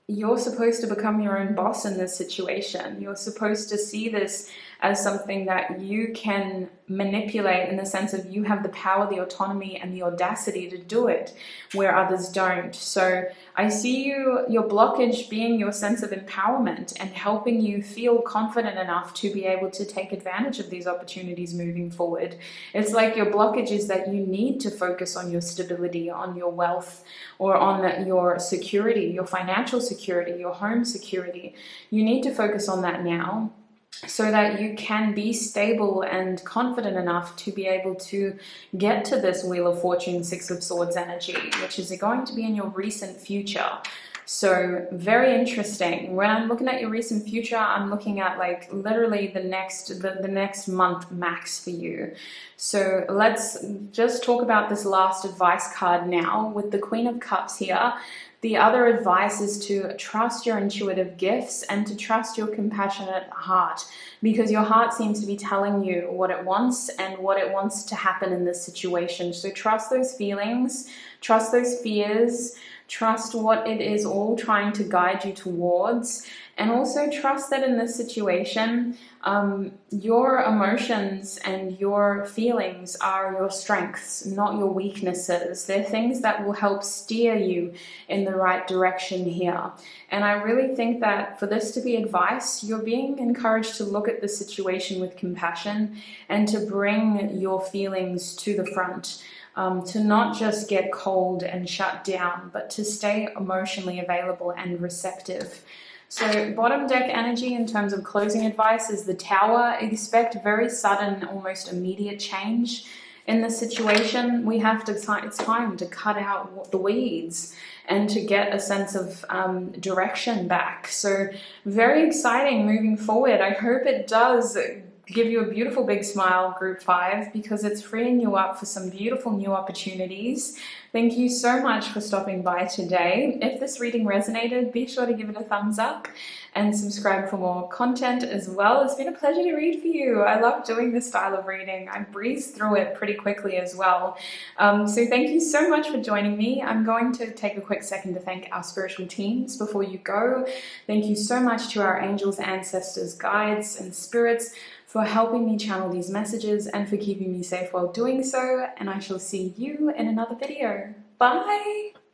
you're supposed to become your own boss in this situation. You're supposed to see this as something that you can manipulate, in the sense of you have the power, the autonomy, and the audacity to do it where others don't. So I see your blockage being your sense of empowerment and helping you feel confident enough to be able to take advantage of these opportunities moving forward. It's like your blockage is that you need to focus on your stability, on your wealth, or on your security, your financial security, your home security. You need to focus on that now, so that you can be stable and confident enough to be able to get to this Wheel of Fortune, Six of Swords energy, which is going to be in your recent future. So very interesting. When I'm looking at your recent future, I'm looking at like literally the next month max for you. So let's just talk about this last advice card now with the Queen of Cups here. The other advice is to trust your intuitive gifts and to trust your compassionate heart, because your heart seems to be telling you what it wants and what it wants to happen in this situation. So trust those feelings, trust those fears, trust what it is all trying to guide you towards, and also trust that in this situation, your emotions and your feelings are your strengths, not your weaknesses. They're things that will help steer you in the right direction here. And I really think that for this to be advice, you're being encouraged to look at the situation with compassion and to bring your feelings to the front. To not just get cold and shut down, but to stay emotionally available and receptive. So bottom deck energy in terms of closing advice is the Tower. Expect very sudden, almost immediate change in the situation. It's time to cut out the weeds and to get a sense of direction back. So very exciting moving forward. I hope it does give you a beautiful big smile, group 5, because it's freeing you up for some beautiful new opportunities. Thank you so much for stopping by today. If this reading resonated, be sure to give it a thumbs up and subscribe for more content as well. It's been a pleasure to read for you. I love doing this style of reading. I breeze through it pretty quickly as well. So thank you so much for joining me. I'm going to take a quick second to thank our spiritual teams before you go. Thank you so much to our angels, ancestors, guides, and spirits for helping me channel these messages and for keeping me safe while doing so. And I shall see you in another video. Bye!